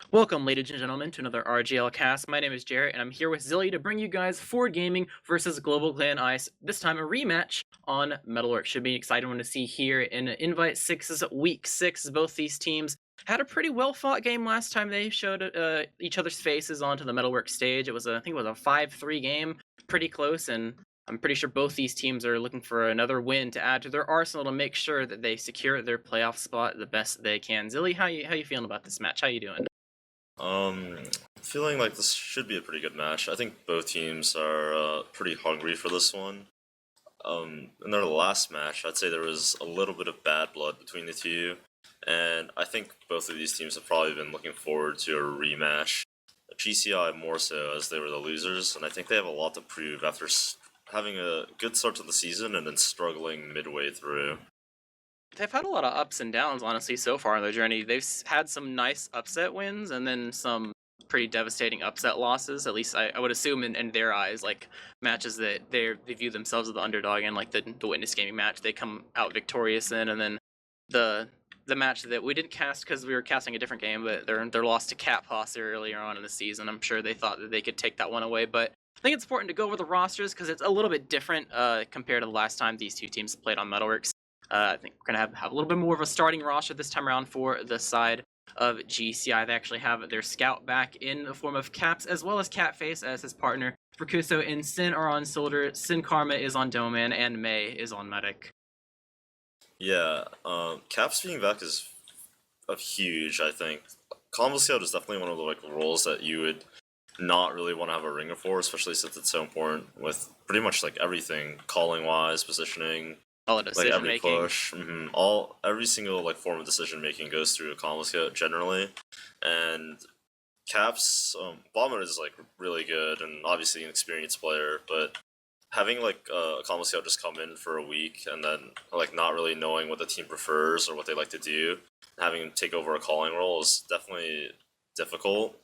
Welcome, ladies and gentlemen, to another RGL cast. My name is Jarrett, and I'm here with Zilly to bring you guys Ford Gaming versus GlobalClan Ice. This time, a rematch on Metalwork. Should be an exciting one to see here in Invite 6's Week 6. Both these teams had a pretty well-fought game last time they showed each other's faces onto the Metalwork stage. I think it was a 5-3 game, pretty close, and I'm pretty sure both these teams are looking for another win to add to their arsenal to make sure that they secure their playoff spot the best they can. Zilly, how you feeling about this match? How you doing? Um, Feeling like this should be a pretty good match. I think both teams are pretty hungry for this one. In their last match, I'd say there was a little bit of bad blood between the two, and I think both of these teams have probably been looking forward to a rematch. GCI more so, as they were the losers, and I think they have a lot to prove after having a good start to the season and then struggling midway through. They've had a lot of ups and downs, honestly, so far on their journey. They've had some nice upset wins and then some pretty devastating upset losses. At least I would assume in their eyes, like matches that they view themselves as the underdog in, like the Witness Gaming match, they come out victorious in, and then the match that we didn't cast because we were casting a different game, but their loss to Cat Posse earlier on in the season. I'm sure they thought that they could take that one away, but I think it's important to go over the rosters because it's a little bit different compared to the last time these two teams played on Metalworks. I think we're going to have a little bit more of a starting roster this time around for the side of GCI. They actually have their scout back in the form of Caps, as well as Catface as his partner. Fracuso and Sin are on Soldier, Sin Karma is on Doman, and May is on Medic. Yeah, Caps being back is huge, I think. Combo Scout is definitely one of the roles that you would not really want to have a ringer for, especially since it's so important with pretty much everything, calling wise, positioning, All the decision every making. push, every single form of decision making goes through a combo scout generally, and Caps Bomber is really good and obviously an experienced player, but having a combo scout just come in for a week and then not really knowing what the team prefers or what they like to do, having him take over a calling role is definitely difficult.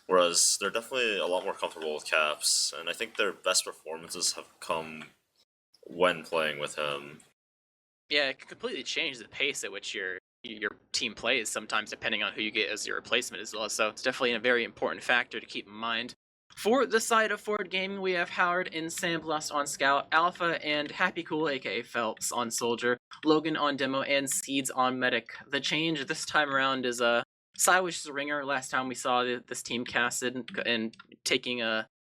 Whereas they're definitely a lot more comfortable with Caps, and I think their best performances have come when playing with him. Yeah, it can completely change the pace at which your team plays sometimes, depending on who you get as your replacement as well. So it's definitely a very important factor to keep in mind. For the side of Ford Gaming, we have Howard and Sandblast on Scout, Alpha and Happy Cool, aka Phelps, on Soldier, Logan on Demo, and Seeds on Medic. The change this time around is Siwish the Ringer. Last time we saw this team casted and taking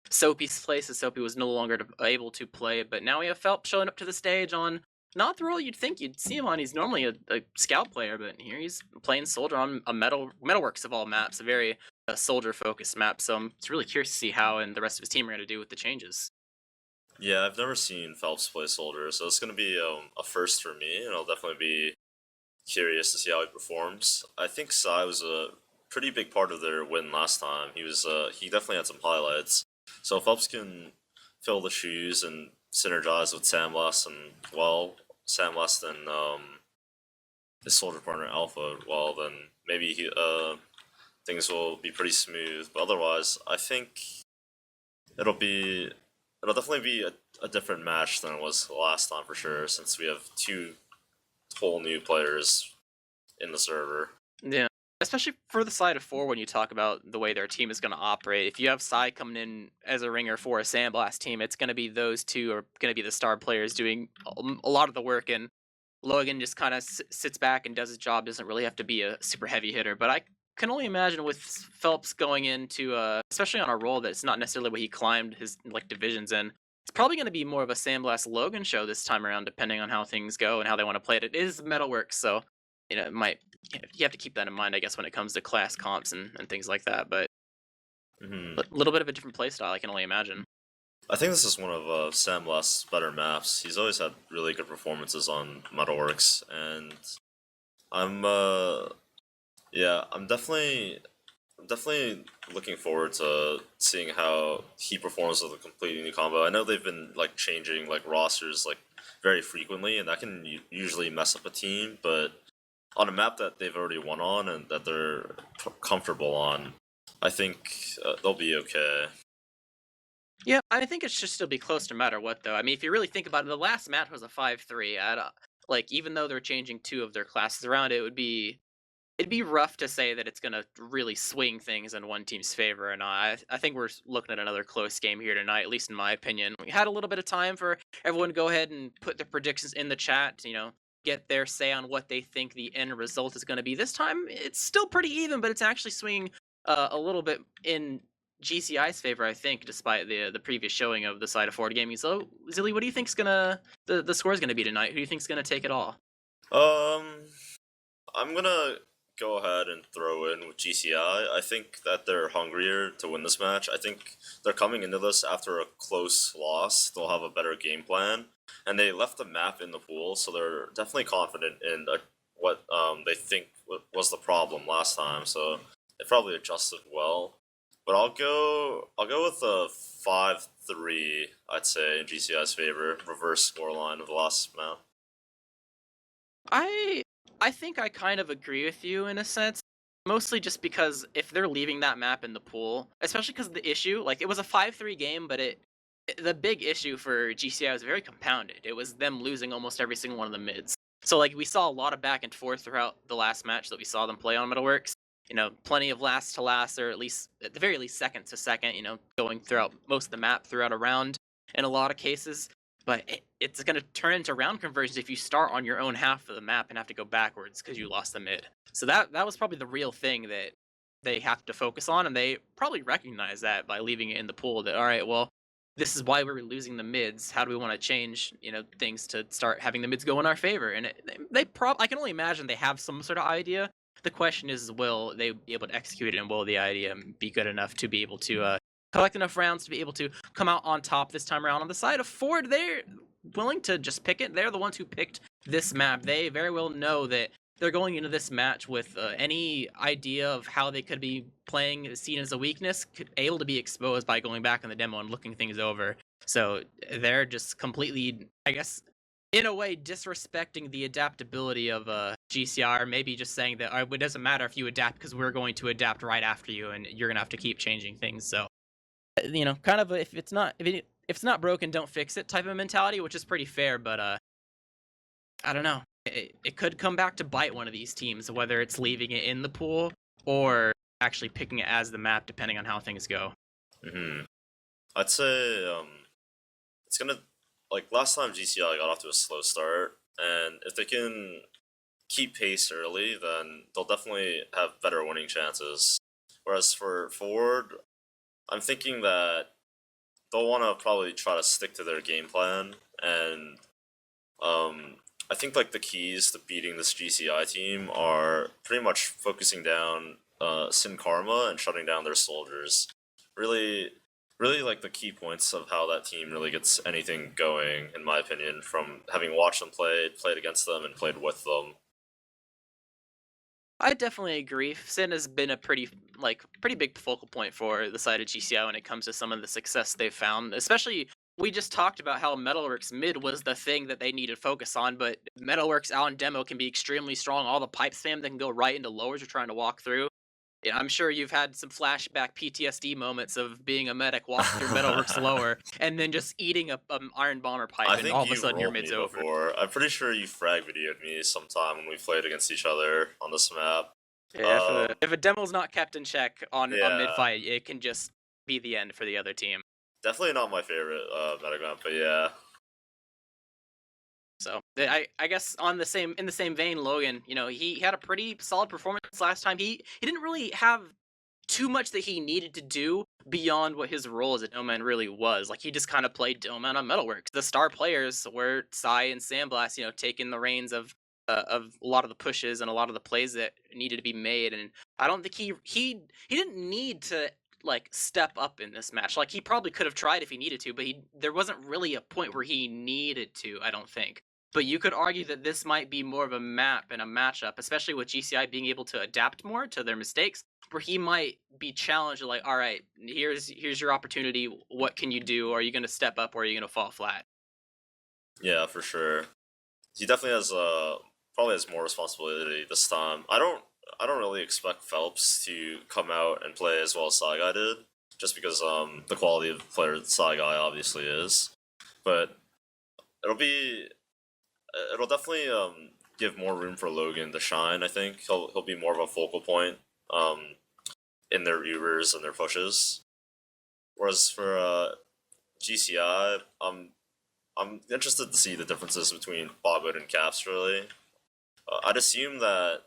Soapy's place, as Soapy was no longer able to play, but now we have Phelps showing up to the stage on not the role you'd think you'd see him on. He's normally a scout player, but here he's playing Soldier on a Metalworks of all maps, a very Soldier-focused map. So I'm really curious to see how and the rest of his team are going to do with the changes. Yeah, I've never seen Phelps play Soldier, so it's going to be a first for me, and I'll definitely be curious to see how he performs. I think Sai was a pretty big part of their win last time. He definitely had some highlights. So if Phelps can fill the shoes and synergize with Sandblast and Sandblast and his Soldier partner Alpha, then maybe things will be pretty smooth. But otherwise, I think it'll definitely be a different match than it was last time for sure, since we have two whole new players in the server. Yeah, especially for the side of 4 when you talk about the way their team is going to operate. If you have Sai coming in as a ringer for a Sandblast team, it's going to be those two are going to be the star players doing a lot of the work, and Logan just kind of sits back and does his job, doesn't really have to be a super heavy hitter. But I can only imagine with Phelps going into, especially on a role that's not necessarily what he climbed his divisions in, it's probably going to be more of a Sandblast Logan show this time around, depending on how things go and how they want to play it. It is Metalworks, so it might you have to keep that in mind, I guess, when it comes to class comps and things like that. But a little bit of a different playstyle, I can only imagine. I think this is one of Sandblast's better maps. He's always had really good performances on Metalworks, and I'm I'm definitely looking forward to seeing how he performs with a completely new combo. I know they've been changing rosters very frequently, and that can usually mess up a team. But on a map that they've already won on and that they're comfortable on, I think they'll be okay. Yeah, I think it should still be close no matter what, though. I mean, if you really think about it, the last match was a 5-3. Even though they're changing 2 of their classes around, it would be it'd be rough to say that it's gonna really swing things in one team's favor or not. I think we're looking at another close game here tonight, at least in my opinion. We had a little bit of time for everyone to go ahead and put their predictions in the chat, get their say on what they think the end result is going to be. This time, it's still pretty even, but it's actually swinging a little bit in GCI's favor, I think, despite the previous showing of the side of Ford Gaming. So, Zilly, what do you think's the score is gonna be tonight? Who do you think's gonna take it all? Um, I'm gonna go ahead and throw in with GCI. I think that they're hungrier to win this match. I think they're coming into this after a close loss. They'll have a better game plan, and they left the map in the pool, so they're definitely confident in what they think was the problem last time. So they probably adjusted well. But I'll go with a 5-3. I'd say in GCI's favor, reverse scoreline of the last map. I I think I kind of agree with you in a sense, mostly just because if they're leaving that map in the pool, especially because the issue, like it was a 5-3 game, but the big issue for GCI was very compounded. It was them losing almost every single one of the mids. So like we saw a lot of back and forth throughout the last match that we saw them play on Metalworks. Plenty of last to last, or at the very least second to second. Going throughout most of the map throughout a round in a lot of cases. But it's going to turn into round conversions if you start on your own half of the map and have to go backwards because you lost the mid. So that was probably the real thing that they have to focus on, and they probably recognize that by leaving it in the pool. That all right, well, this is why we were losing the mids. How do we want to change, things to start having the mids go in our favor? And I can only imagine they have some sort of idea. The question is, will they be able to execute it, and will the idea be good enough to be able to collect enough rounds to be able to come out on top this time around? On the side of Ford, they're willing to just pick it. They're the ones who picked this map. They very well know that they're going into this match with any idea of how they could be playing seen as a weakness able to be exposed by going back in the demo and looking things over. So they're just completely, I guess, in a way, disrespecting the adaptability of GCR. Maybe just saying that it doesn't matter if you adapt because we're going to adapt right after you, and you're gonna have to keep changing things. So kind of if it's not broken, don't fix it type of mentality, which is pretty fair. But I don't know. It could come back to bite one of these teams, whether it's leaving it in the pool or actually picking it as the map, depending on how things go. I'd say it's gonna, like last time GCI got off to a slow start, and if they can keep pace early, then they'll definitely have better winning chances. Whereas for Ford, I'm thinking that they'll want to probably try to stick to their game plan, and I think like the keys to beating this GCI team are pretty much focusing down Sin Karma and shutting down their soldiers. Really, really like the key points of how that team really gets anything going, in my opinion, from having watched them play, played against them, and played with them. I definitely agree. Sin has been a pretty big focal point for the side of GCI when it comes to some of the success they've found. Especially, we just talked about how Metalworks mid was the thing that they needed to focus on, but Metalworks out in demo can be extremely strong. All the pipe spam that can go right into lowers you're trying to walk through. Yeah, I'm sure you've had some flashback PTSD moments of being a medic walking through Metalworks lower and then just eating a Iron Bomber pipe, I and think all of a you sudden your rolled me mid's over. before. I'm pretty sure you frag videoed me sometime when we played against each other on this map. Yeah, if a demo's not kept in check on mid Yeah, fight, it can just be the end for the other team. definitely not my favorite medic map, but yeah. So I guess in the same vein, Logan, he had a pretty solid performance last time. He didn't really have too much that he needed to do beyond what his role as a Doman really was. Like he just kind of played Doman on Metalworks. The star players were Psy and Sandblast, taking the reins of a lot of the pushes and a lot of the plays that needed to be made. And I don't think he didn't need to like step up in this match. Like he probably could have tried if he needed to, but there wasn't really a point where he needed to, I don't think. But you could argue that this might be more of a map and a matchup, especially with GCI being able to adapt more to their mistakes, where he might be challenged like, all right, here's your opportunity. What can you do? Are you going to step up or are you going to fall flat? Yeah, for sure. He definitely has probably has more responsibility this time. I don't really expect Phelps to come out and play as well as Saigai did, just because the quality of player Saigai obviously is. But it'll be it'll definitely give more room for Logan to shine. I think he'll be more of a focal point in their Ubers and their pushes. Whereas for GCI, I'm interested to see the differences between bot mode and Caps. Really, I'd assume that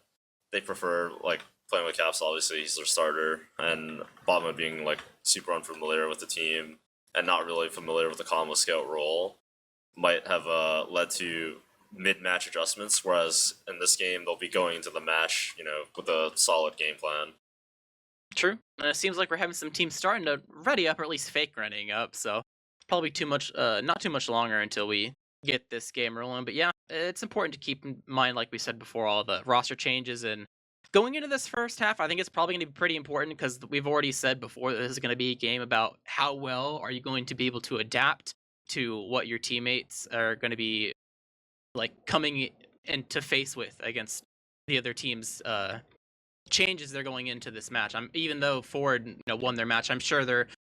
they prefer like playing with Caps. Obviously, he's their starter, and bot mode being like super unfamiliar with the team and not really familiar with the combo scout role might have led to mid-match adjustments. Whereas in this game, they'll be going into the match, with a solid game plan. True. And it seems like we're having some teams starting to ready up, or at least fake running up. So probably not too much longer until we get this game rolling. But yeah, it's important to keep in mind, like we said before, all the roster changes and going into this first half. I think it's probably going to be pretty important because we've already said before that this is going to be a game about how well are you going to be able to adapt to what your teammates are going to be like coming in to face with against the other team's changes they're going into this match. Even though Ford won their match, I'm sure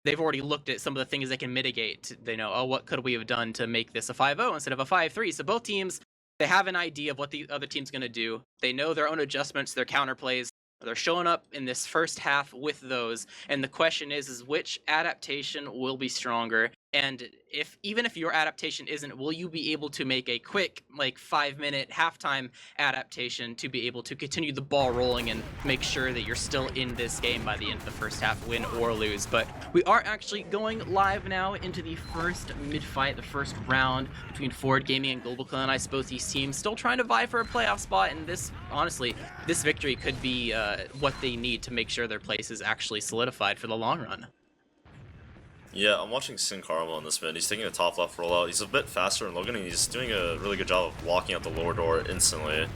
they've already looked at some of the things they can mitigate. They know, oh, what could we have done to make this a 5-0 instead of a 5-3? So both teams, they have an idea of what the other team's going to do. They know their own adjustments, their counterplays. They're showing up in this first half with those, and the question is which adaptation will be stronger? And even if your adaptation isn't, will you be able to make a quick, 5-minute halftime adaptation to be able to continue the ball rolling and make sure that you're still in this game by the end of the first half, win or lose? But we are actually going live now into the first mid-fight, the first round between Ford Gaming and GlobalClan. I suppose these teams still trying to vie for a playoff spot, and honestly, this victory could be what they need to make sure their place is actually solidified for the long run. Yeah, I'm watching Sin Karma on this mid. He's taking a top left rollout. He's a bit faster than Logan, and he's doing a really good job of walking out the lower door instantly.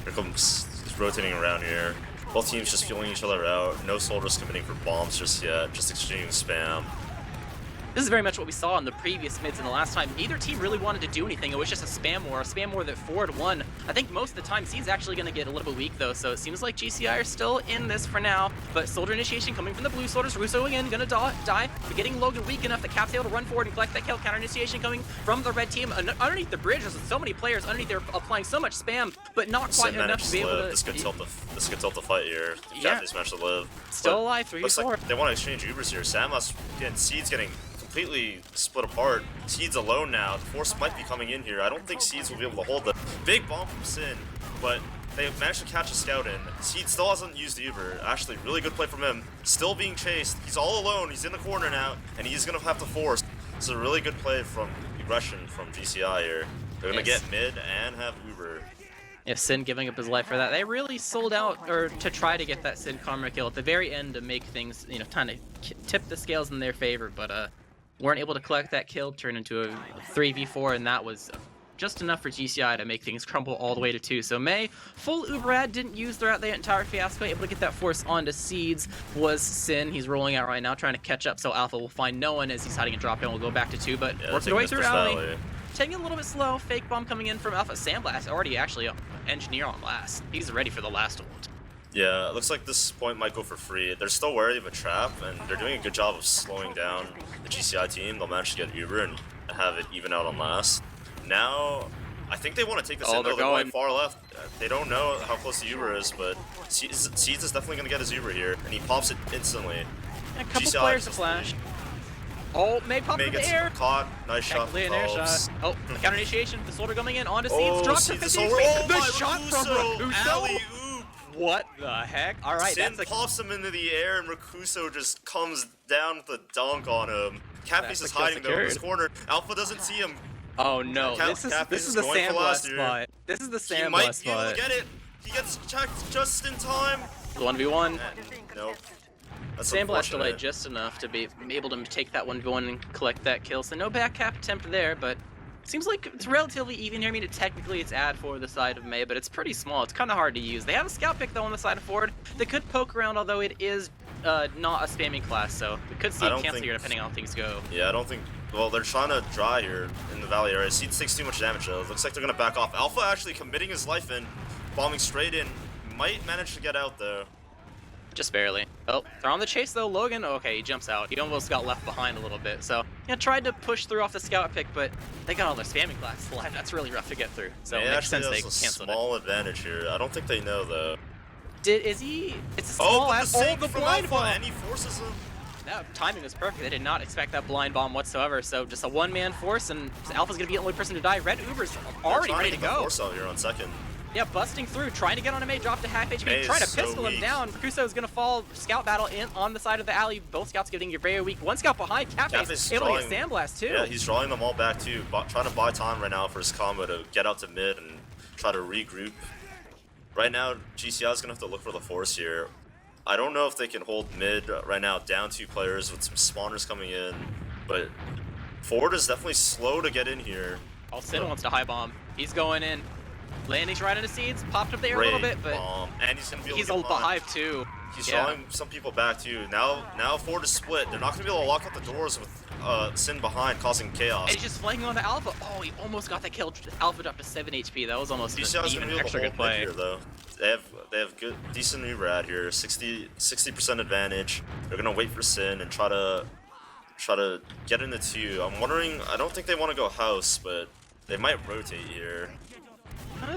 Here comes, he's rotating around here. Both teams just feeling each other out. No soldiers committing for bombs just yet, just exchanging spam. This is very much what we saw in the previous mids and the last time. Neither team really wanted to do anything. It was just a spam war that Ford won. I think most of the time C's actually going to get a little bit weak though, so it seems like GCI are still in this for now. But soldier initiation coming from the blue soldiers. Russo again going to die, but getting Logan weak enough that Cap's able to run forward and collect that kill. Counter initiation coming from the red team underneath the bridge. There's so many players underneath there applying so much spam, but not quite enough to be able to. This could tilt the fight here. Yeah. This match to live. Still alive, 3v4. Looks like they want to exchange Ubers here. Samus and Seeds getting completely split apart. Seeds alone now. The Force might be coming in here. I don't think Seeds will be able to hold the big bomb from Sin, but they managed to catch a scout in. Seeds still hasn't used Uber. Actually, really good play from him. Still being chased. He's all alone. He's in the corner now, and he's going to have to force. It's a really good play from aggression from GCI here. They're going to get mid and have Uber. If Sin giving up his life for that, they really sold out to try to get that Sin Karma kill at the very end to make things, kind of tip the scales in their favor, but weren't able to collect that kill, turn into a 3v4, and that was just enough for GCI to make things crumble all the way to 2. So May, full Uber ad, didn't use throughout the entire fiasco, able to get that force onto Seeds was Sin. He's rolling out right now, trying to catch up, so Alpha will find no one as he's hiding and drop down. Will go back to 2, but working their way through Alley. Taking it a little bit slow, fake bomb coming in from Alpha. Sandblast already actually engineer on last. He's ready for the last ult. Yeah, it looks like this point might go for free. They're still wary of a trap, and they're doing a good job of slowing down the GCI team. They'll manage to get Uber and have it even out on last. Now, I think they want to take this in, though. They're going far left. They don't know how close the Uber is, but Seeds is definitely going to get his Uber here, and he pops it instantly. A couple players to flash. Oh, May pop in the air. Caught. Nice shot. An air shot. Oh, the counter initiation. The soldier coming in onto Seeds. Oh, Drop Seeds to is 50 over. HP. The my shot Rakuso, from Rakuso. alley-oop. What the heck? All right, Sin that's pops him into the air, and Rakuso just comes down with a dunk on him. Catface is hiding though in this corner. Alpha doesn't see him. Oh no, this is the Sandblast spot. This is the Sandblast spot. He might be able to get it. He gets checked just in time. 1v1. Nope. Sandblast delayed just enough to be able to take that 1v1 and collect that kill. So no back cap attempt there, but seems like it's relatively even here. I mean, technically it's ad for the side of May, but it's pretty small. It's kind of hard to use. They have a scout pick though on the side of Ford. They could poke around, although it is not a spamming class, so we could see a cancel here depending on how things go. Yeah, I don't think. Well, they're trying to dry here in the valley area. Seeds takes too much damage though. Looks like they're gonna back off. Alpha actually committing his life in, bombing straight in. Might manage to get out though. Just barely. Oh, they're on the chase though. Logan, okay, he jumps out. He almost got left behind a little bit. So, yeah, tried to push through off the scout pick, but they got all their spamming classes alive. That's really rough to get through. So it makes sense they canceled it. Small advantage here. I don't think they know though. Is he? It's a small the blind bomb, and he forces him. That timing was perfect. They did not expect that blind bomb whatsoever. So just a one-man force, and Alpha's gonna be the only person to die. Red Uber's already ready to go. Force out here on second. Yeah, busting through, trying to get on a May, drop to half HP, trying to pistol him down. Rakuso is gonna fall. Scout battle in on the side of the alley. Both scouts getting very weak. One scout behind. Cafe's able to get sandblast too. Yeah, he's drawing them all back too. Trying to buy time right now for his combo to get out to mid and try to regroup. Right now, GCI is gonna have to look for the force here. I don't know if they can hold mid right now, down 2 players with some spawners coming in, but Ford is definitely slow to get in here. Sin wants to high bomb. He's going in. Landing's right into seeds, popped up there a little bit, but and he's gonna be able he's to a behive too. He's drawing some people back too. Now Ford is split. They're not gonna be able to lock out the doors with Sin behind, causing chaos. And he's just flanking on the Alpha. Oh, he almost got that kill. Alpha dropped to 7 HP. That was almost an even extra good play. Here, though. They have good, decent Uber out here. 60% advantage. They're gonna wait for Sin and try to get into 2. I'm wondering. I don't think they want to go house, but they might rotate here.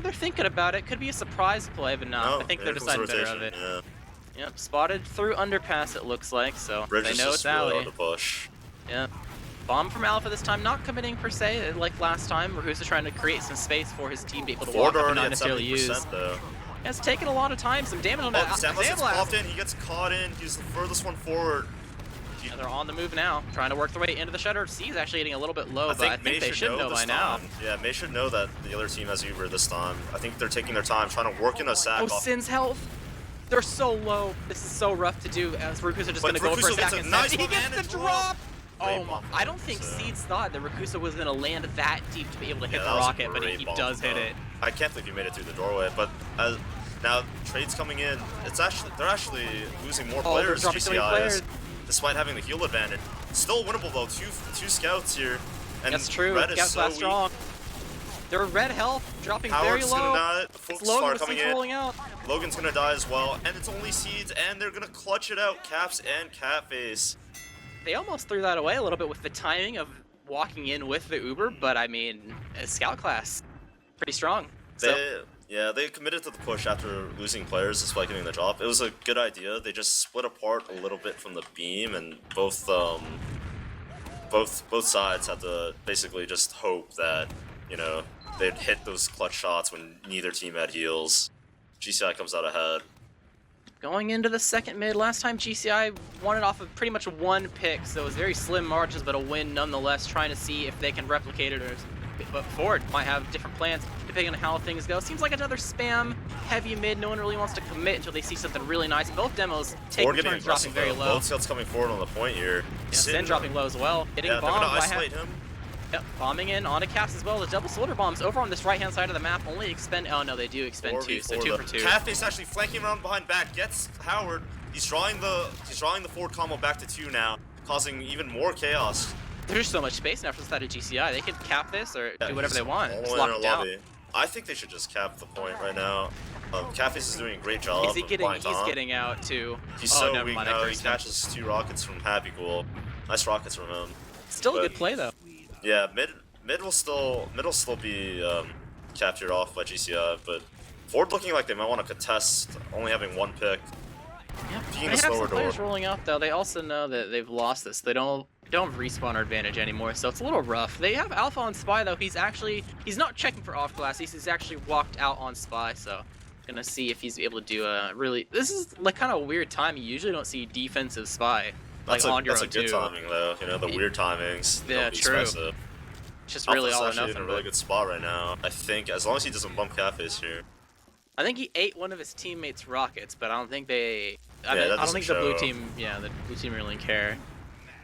They're thinking about it. Could be a surprise play, but no. I think they're deciding better of it. Yeah. Yep, spotted through underpass it looks like, so they know it's alley. To push. Yep. Bomb from Alpha this time, not committing per se, like last time. Rahusa trying to create some space for his team to be able to walk up and not necessarily use. Though. It's taken a lot of time, some damage on that. Sandblast gets popped in, he gets caught in, he's the furthest one forward. Yeah, they're on the move now, trying to work their way into the shutter. C is actually getting a little bit low, but I think they should know by now. Yeah, May should know that the other team has Uber this time. I think they're taking their time, trying to work in a sack. Oh, Sin's health. They're so low. This is so rough to do, as Rakusa just going to go for a second. He gets the drop! Oh my, I don't think Seeds thought that Rakusa was going to land that deep to be able to hit the rocket, but he does hit it. I can't believe he made it through the doorway, but now trade's coming in. They're actually losing more players, GCIs, despite having the heal advantage. Still winnable though, two scouts here. And that's true, Red is so strong. Their red health dropping Howard's very low. Gonna die. The Focus Logan Star coming in. Rolling out. Logan's gonna die as well, and it's only Seeds, and they're gonna clutch it out. Caps and Catface. They almost threw that away a little bit with the timing of walking in with the Uber, but I mean, scout class, pretty strong. They committed to the push after losing players despite getting the drop. It was a good idea. They just split apart a little bit from the beam, and both sides had to basically just hope that, you know, they'd hit those clutch shots when neither team had heals. GCI comes out ahead. Going into the second mid, last time GCI won it off of pretty much one pick, so it was very slim margins, but a win nonetheless, trying to see if they can replicate it, but Ford might have different plans depending on how things go. Seems like another spam heavy mid. No one really wants to commit until they see something really nice. Both demos take turns dropping very low. Both scouts coming forward on the point here. Yeah, Sin dropping low as well. Getting bombed. They're gonna isolate him. Yep, bombing in onto Caps as well. The double soldier bombs over on this right-hand side of the map only expend. Oh no, they do expend 2, so 2 for 2. Catface actually flanking around behind back, gets Howard. He's drawing the Ford combo back to 2 now, causing even more chaos. There's so much space now for the side of GCI. They could cap this or do whatever they want. Just lock it down. I think they should just cap the point right now. Catface is doing a great job. He's getting out too. He's so weak now. He catches 2 rockets from Happy Cool. Nice rockets from him. Still a good play though. Yeah, mid will still be captured off by GCI, but Ford looking like they might want to contest, only having 1 pick. Yep. They have some players rolling out though. They also know that they've lost this. They don't respawn advantage anymore, so it's a little rough. They have Alpha on Spy though. He's not checking for off glass. He's actually walked out on Spy, so gonna see if he's able to do a really. This is like kind of a weird time. You usually don't see defensive Spy. That's a good timing though, you know, the weird timings. Yeah, true. It's just really all or nothing. He's in a really good spot right now. I think as long as he doesn't bump Catface here. I think he ate one of his teammates' rockets, but I don't think they. I don't think the blue team. Yeah, the blue team really care.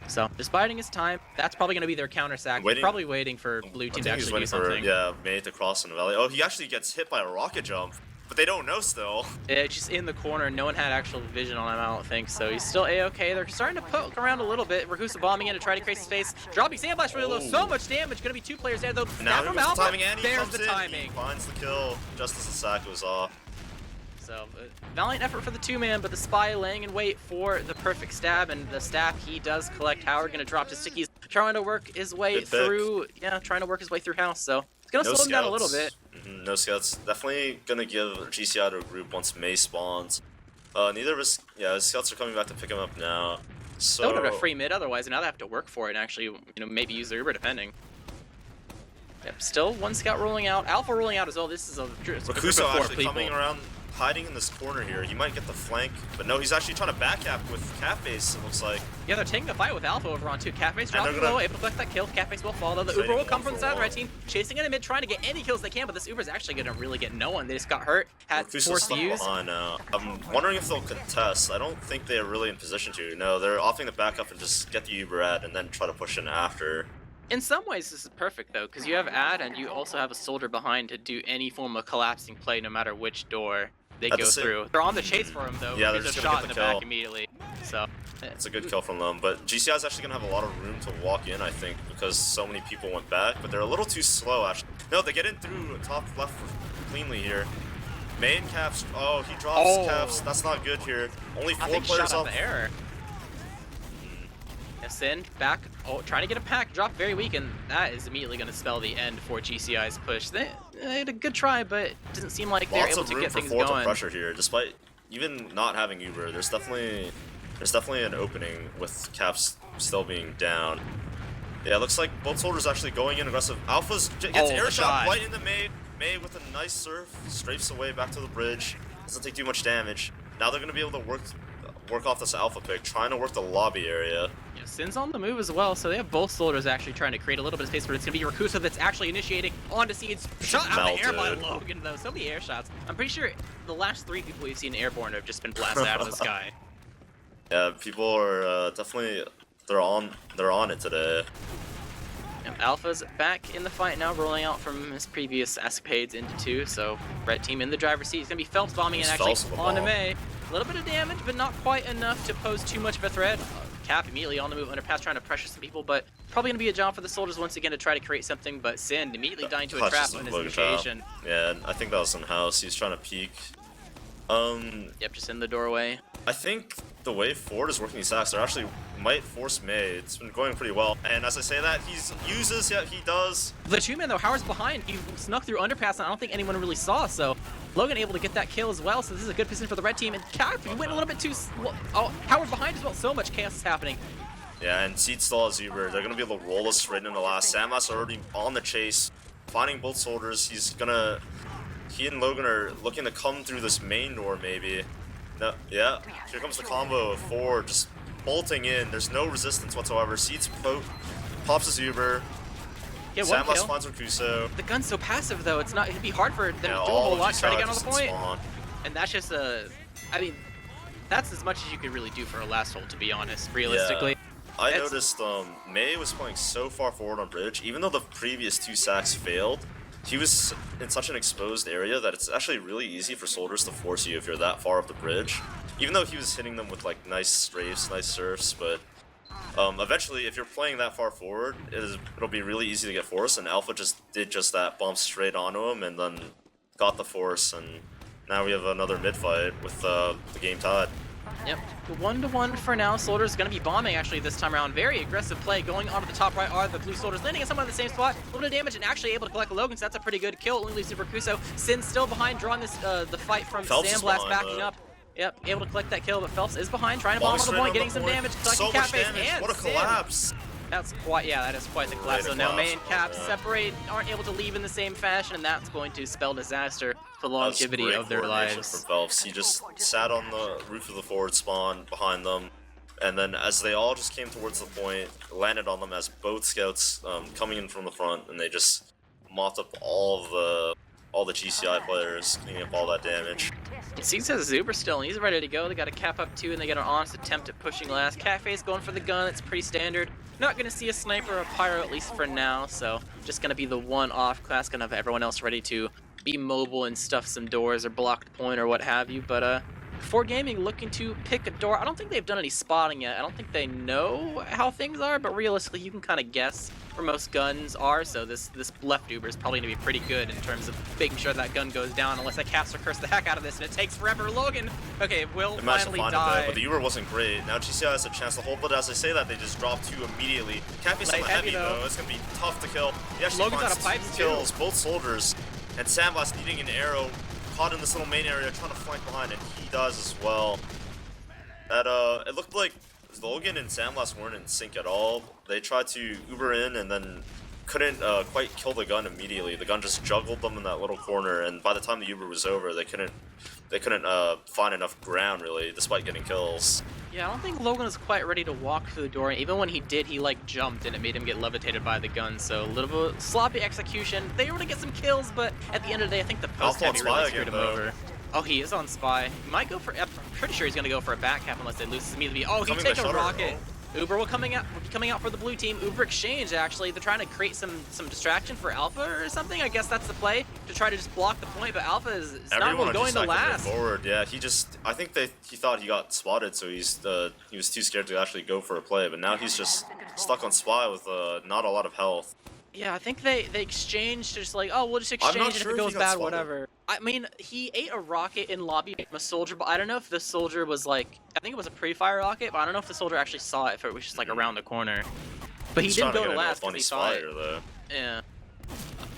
So just biding his time. That's probably gonna be their counter sack. Probably waiting for blue team to actually do something. May to cross in the valley. Oh, he actually gets hit by a rocket jump. But they don't know still. Yeah, just in the corner. No one had actual vision on him, I don't think. So he's still A-okay. They're starting to poke around a little bit. Rakusa bombing in to try to create space. Dropping Sandblast really low. So much damage. Going to be 2 players there, though. Now from Alpha. There's the timing. He He finds the kill just as the sack goes off. So valiant effort for the two-man, but the spy laying in wait for the perfect stab, and the stab he does collect. Howard gonna drop to stickies, trying to work his way through. Yeah, trying to work his way through house. So it's gonna slow him down a little bit. No scouts. Definitely gonna give GCI to a group once May spawns. Neither of his, his scouts are coming back to pick him up now. So they would have a free mid otherwise, and now they have to work for it and actually, maybe use their Uber depending. Yep, still one scout rolling out, Alpha rolling out as well. This is a Rakuso actually coming around, hiding in this corner here. He might get the flank, but no, he's actually trying to backcap with Catface, it looks like. Yeah, they're taking the fight with Alpha over on 2. Catface dropping low, able to collect that kill. Catface will fall though. The Uber will come from the side of the red team, chasing in the mid, trying to get any kills they can, but this Uber's actually gonna really get no one. They just got hurt, had forced to use. I'm wondering if they'll contest. I don't think they're really in position to. No, they're opting to back up and just get the Uber ad and then try to push in after. In some ways, this is perfect, though, because you have ad and you also have a soldier behind to do any form of collapsing play, no matter which door they go through. They're on the chase for him, though. Yeah, there's a shot in the back immediately. So it's a good kill from them, but GCI is actually going to have a lot of room to walk in, I think, because so many people went back, but they're a little too slow, actually. No, they get in through top left cleanly here. Main Caps, oh, he drops Caps. That's not good here. Only 4 players off. The error. Send back, trying to get a pack, drop very weak, and that is immediately going to spell the end for GCI's push. They had a good try, but it doesn't seem like they're able to get things going. Lots of room for pressure here, despite even not having Uber. There's definitely an opening with Caps still being down. Yeah, it looks like both soldiers actually going in aggressive. Alpha's gets air shot right in the May. May with a nice surf, strafes away back to the bridge. Doesn't take too much damage. Now they're going to be able to work off this Alpha pick, trying to work the lobby area. Yeah, Sin's on the move as well, so they have both soldiers actually trying to create a little bit of space, but it's going to be Rakuso that's actually initiating onto Seeds. Shot out of the air by Logan, though. So many air shots. I'm pretty sure the last 3 people we've seen airborne have just been blasted out of the sky. Yeah, people are definitely, they're on it today. And Alpha's back in the fight now, rolling out from his previous escapades into 2, so red team in the driver's seat. It's going to be Phelps bombing and actually onto May. A little bit of damage, but not quite enough to pose too much of a threat. Cap immediately on the move, underpass, trying to pressure some people, but probably going to be a job for the soldiers once again to try to create something, but Sin immediately dying to a trap on his initiation. Yeah, I think that was in house. He's trying to peek. Yep, just in the doorway. I think the way forward is working these sacks, they actually might force May. It's been going pretty well. And as I say that, he does. The 2-man though, Howard's behind. He snuck through underpass, and I don't think anyone really saw, so Logan able to get that kill as well, so this is a good position for the red team. And Cap, he went a little bit too Howard behind as well. So much chaos is happening. Yeah, and Seed still has Uber. They're going to be able to roll us right into the last. Samas already on the chase, finding both soldiers. He and Logan are looking to come through this main door, maybe. No, yeah, here comes the combo of 4, just bolting in. There's no resistance whatsoever. Seeds pops his Uber. Yeah, Samas finds Rakuso. The gun's so passive, though. It'd be hard for them to do a whole lot trying to get on the point. And that's just I mean, that's as much as you could really do for a last hold, to be honest, realistically. Yeah. I noticed May was playing so far forward on bridge, even though the previous 2 sacks failed. He was in such an exposed area that it's actually really easy for soldiers to force you if you're that far up the bridge. Even though he was hitting them with like nice strafes, nice surfs, but eventually if you're playing that far forward, it'll be really easy to get forced, and Alpha just did just that, bumped straight onto him and then got the force, and now we have another mid fight with the game tied. Yep, 1-1 for now. Soldiers going to be bombing actually this time around. Very aggressive play going onto the top right are the blue soldiers, landing at somewhat in the same spot. A little bit of damage and actually able to collect Logan, so that's a pretty good kill. Only leaves Rakuso. Sin still behind, drawing this the fight from Sandblast, backing up. Yep, able to collect that kill, but Phelps is behind, trying to bomb on the point, getting some damage, collecting Catface and what a collapse! That's quite, that is quite the collapse. So now May and Cap separate, aren't able to leave in the same fashion, and that's going to spell disaster for the longevity of their lives. From Phelps. He just sat on the roof of the forward spawn behind them, and then as they all just came towards the point, landed on them as both scouts coming in from the front, and they just mopped up all the GCI players, cleaning up all that damage. Seeds has Zuber still, and he's ready to go. They got a cap up 2, and they get an honest attempt at pushing last. Catface going for the gun, it's pretty standard. Not going to see a sniper or a pyro, at least for now, so just going to be the one off class, going to have everyone else ready to be mobile and stuff some doors or block the point or what have you, but Ford Gaming looking to pick a door. I don't think they've done any spotting yet. I don't think they know how things are, but realistically, you can kind of guess where most guns are. So this left Uber is probably going to be pretty good in terms of making sure that gun goes down, unless I caster curse the heck out of this, and it takes forever. Logan, okay, will finally die. But the Uber wasn't great. Now GCI has a chance to hold, but as I say that, they just drop 2 immediately. Cappy's on the heavy though. It's going to be tough to kill. He actually Logan's finds out of pipes 2 kills, both soldiers, and Sandblast needing an arrow. Caught in this little main area, trying to flank behind, and he does as well. That it looked like Logan and Sandblast weren't in sync at all. They tried to Uber in and then couldn't quite kill the gun immediately. The gun just juggled them in that little corner, and by the time the Uber was over, they couldn't find enough ground really, despite getting kills. Yeah, I don't think Logan is quite ready to walk through the door. Even when he did, he like jumped and it made him get levitated by the gun. So a little bit of sloppy execution. They were able to get some kills, but at the end of the day, I think the post heavy really screwed him over. Oh, he is on spy. He might go for. I'm pretty sure he's gonna go for a back cap unless they lose his immediately. Oh, he take a rocket. Uber will coming out for the blue team. Uber exchange actually. They're trying to create some distraction for Alpha or something. I guess that's the play to try to just block the point. But Alpha is not going to last. Forward. Yeah, I think he thought he got spotted, so he was too scared to actually go for a play. But now he's just stuck on spy with not a lot of health. Yeah, I think they exchanged just like, oh, we'll just exchange and if it goes bad, whatever. I mean, he ate a rocket in lobby from a soldier, but I don't know if the soldier was like, I think it was a pre-fire rocket, but I don't know if the soldier actually saw it, if it was just like around the corner. But he didn't go to last because he saw it. Though. Yeah.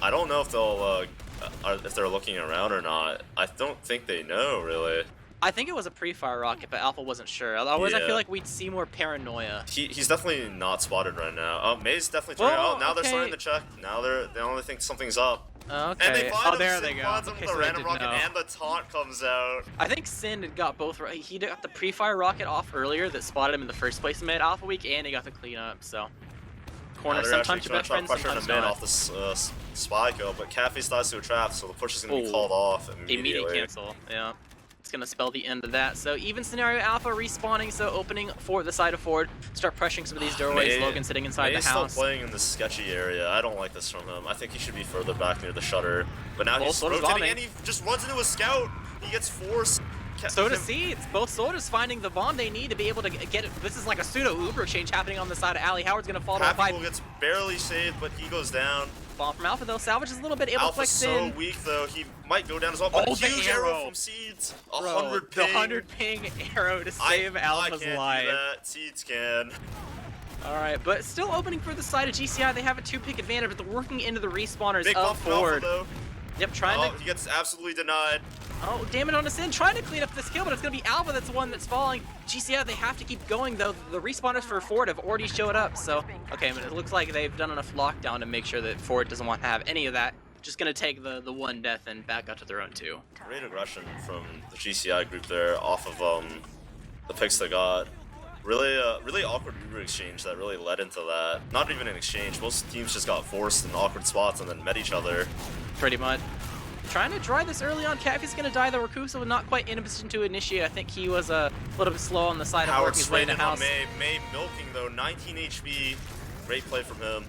I don't know if they're looking around or not. I don't think they know really. I think it was a pre-fire rocket, but Alpha wasn't sure. Otherwise, I feel like we'd see more paranoia. He's definitely not spotted right now. May's definitely turning. Oh, now they're starting to check. Now they only think something's up. Okay. And they find him. There they go. Okay, the random rocket and the taunt comes out. I think Sin had got both right. He got the pre-fire rocket off earlier that spotted him in the first place and made Alpha weak, and he got the cleanup. So corner sometimes your best friend, sometimes not. Off the spy kill, but Cafe dies to a trap, so the push is going to be called off immediately. Immediate cancel. Yeah. It's going to spell the end of that. So even scenario Alpha respawning, so opening for the side of Ford. Start pressuring some of these doorways. Logan sitting inside the house. Still playing in this sketchy area. I don't like this from him. I think he should be further back near the shutter. But now he's rotating and he just runs into a scout. He gets forced. So does Seeds. Both soldiers finding the bomb they need to be able to get it. This is like a pseudo Uber exchange happening on the side of Alley. Howard's going to fall to a pipe. Happy gets barely saved, but he goes down. Bomb from Alpha though, salvages a little bit, able to flex in. Alpha's so weak though, he might go down as well. But huge arrow from Seeds. 100 ping. The 100 ping arrow to save Alpha's life. I can't do that. Seeds can. Alright, but still opening for the side of GCI. They have a 2-pick advantage, but they're working into the respawners Big of Ford. Alpha, yep, trying to. He gets absolutely denied. Oh, damn it on us in. Trying to clean up this kill, but it's going to be Alpha that's the one that's falling. GCI, they have to keep going, though. The respawners for Ford have already showed up, so... Okay, but it looks like they've done enough lockdown to make sure that Ford doesn't want to have any of that. Just going to take the one death and back out to their own 2. Great aggression from the GCI group there off of the picks they got. Really awkward Uber exchange that really led into that. Not even an exchange. Most teams just got forced in awkward spots and then met each other. Pretty much. Trying to try this early on. Cappy's going to die. The Rakusa was not quite in a position to initiate. I think he was a little bit slow on the side of working his way in the house. May milking though, 19 HP. Great play from him.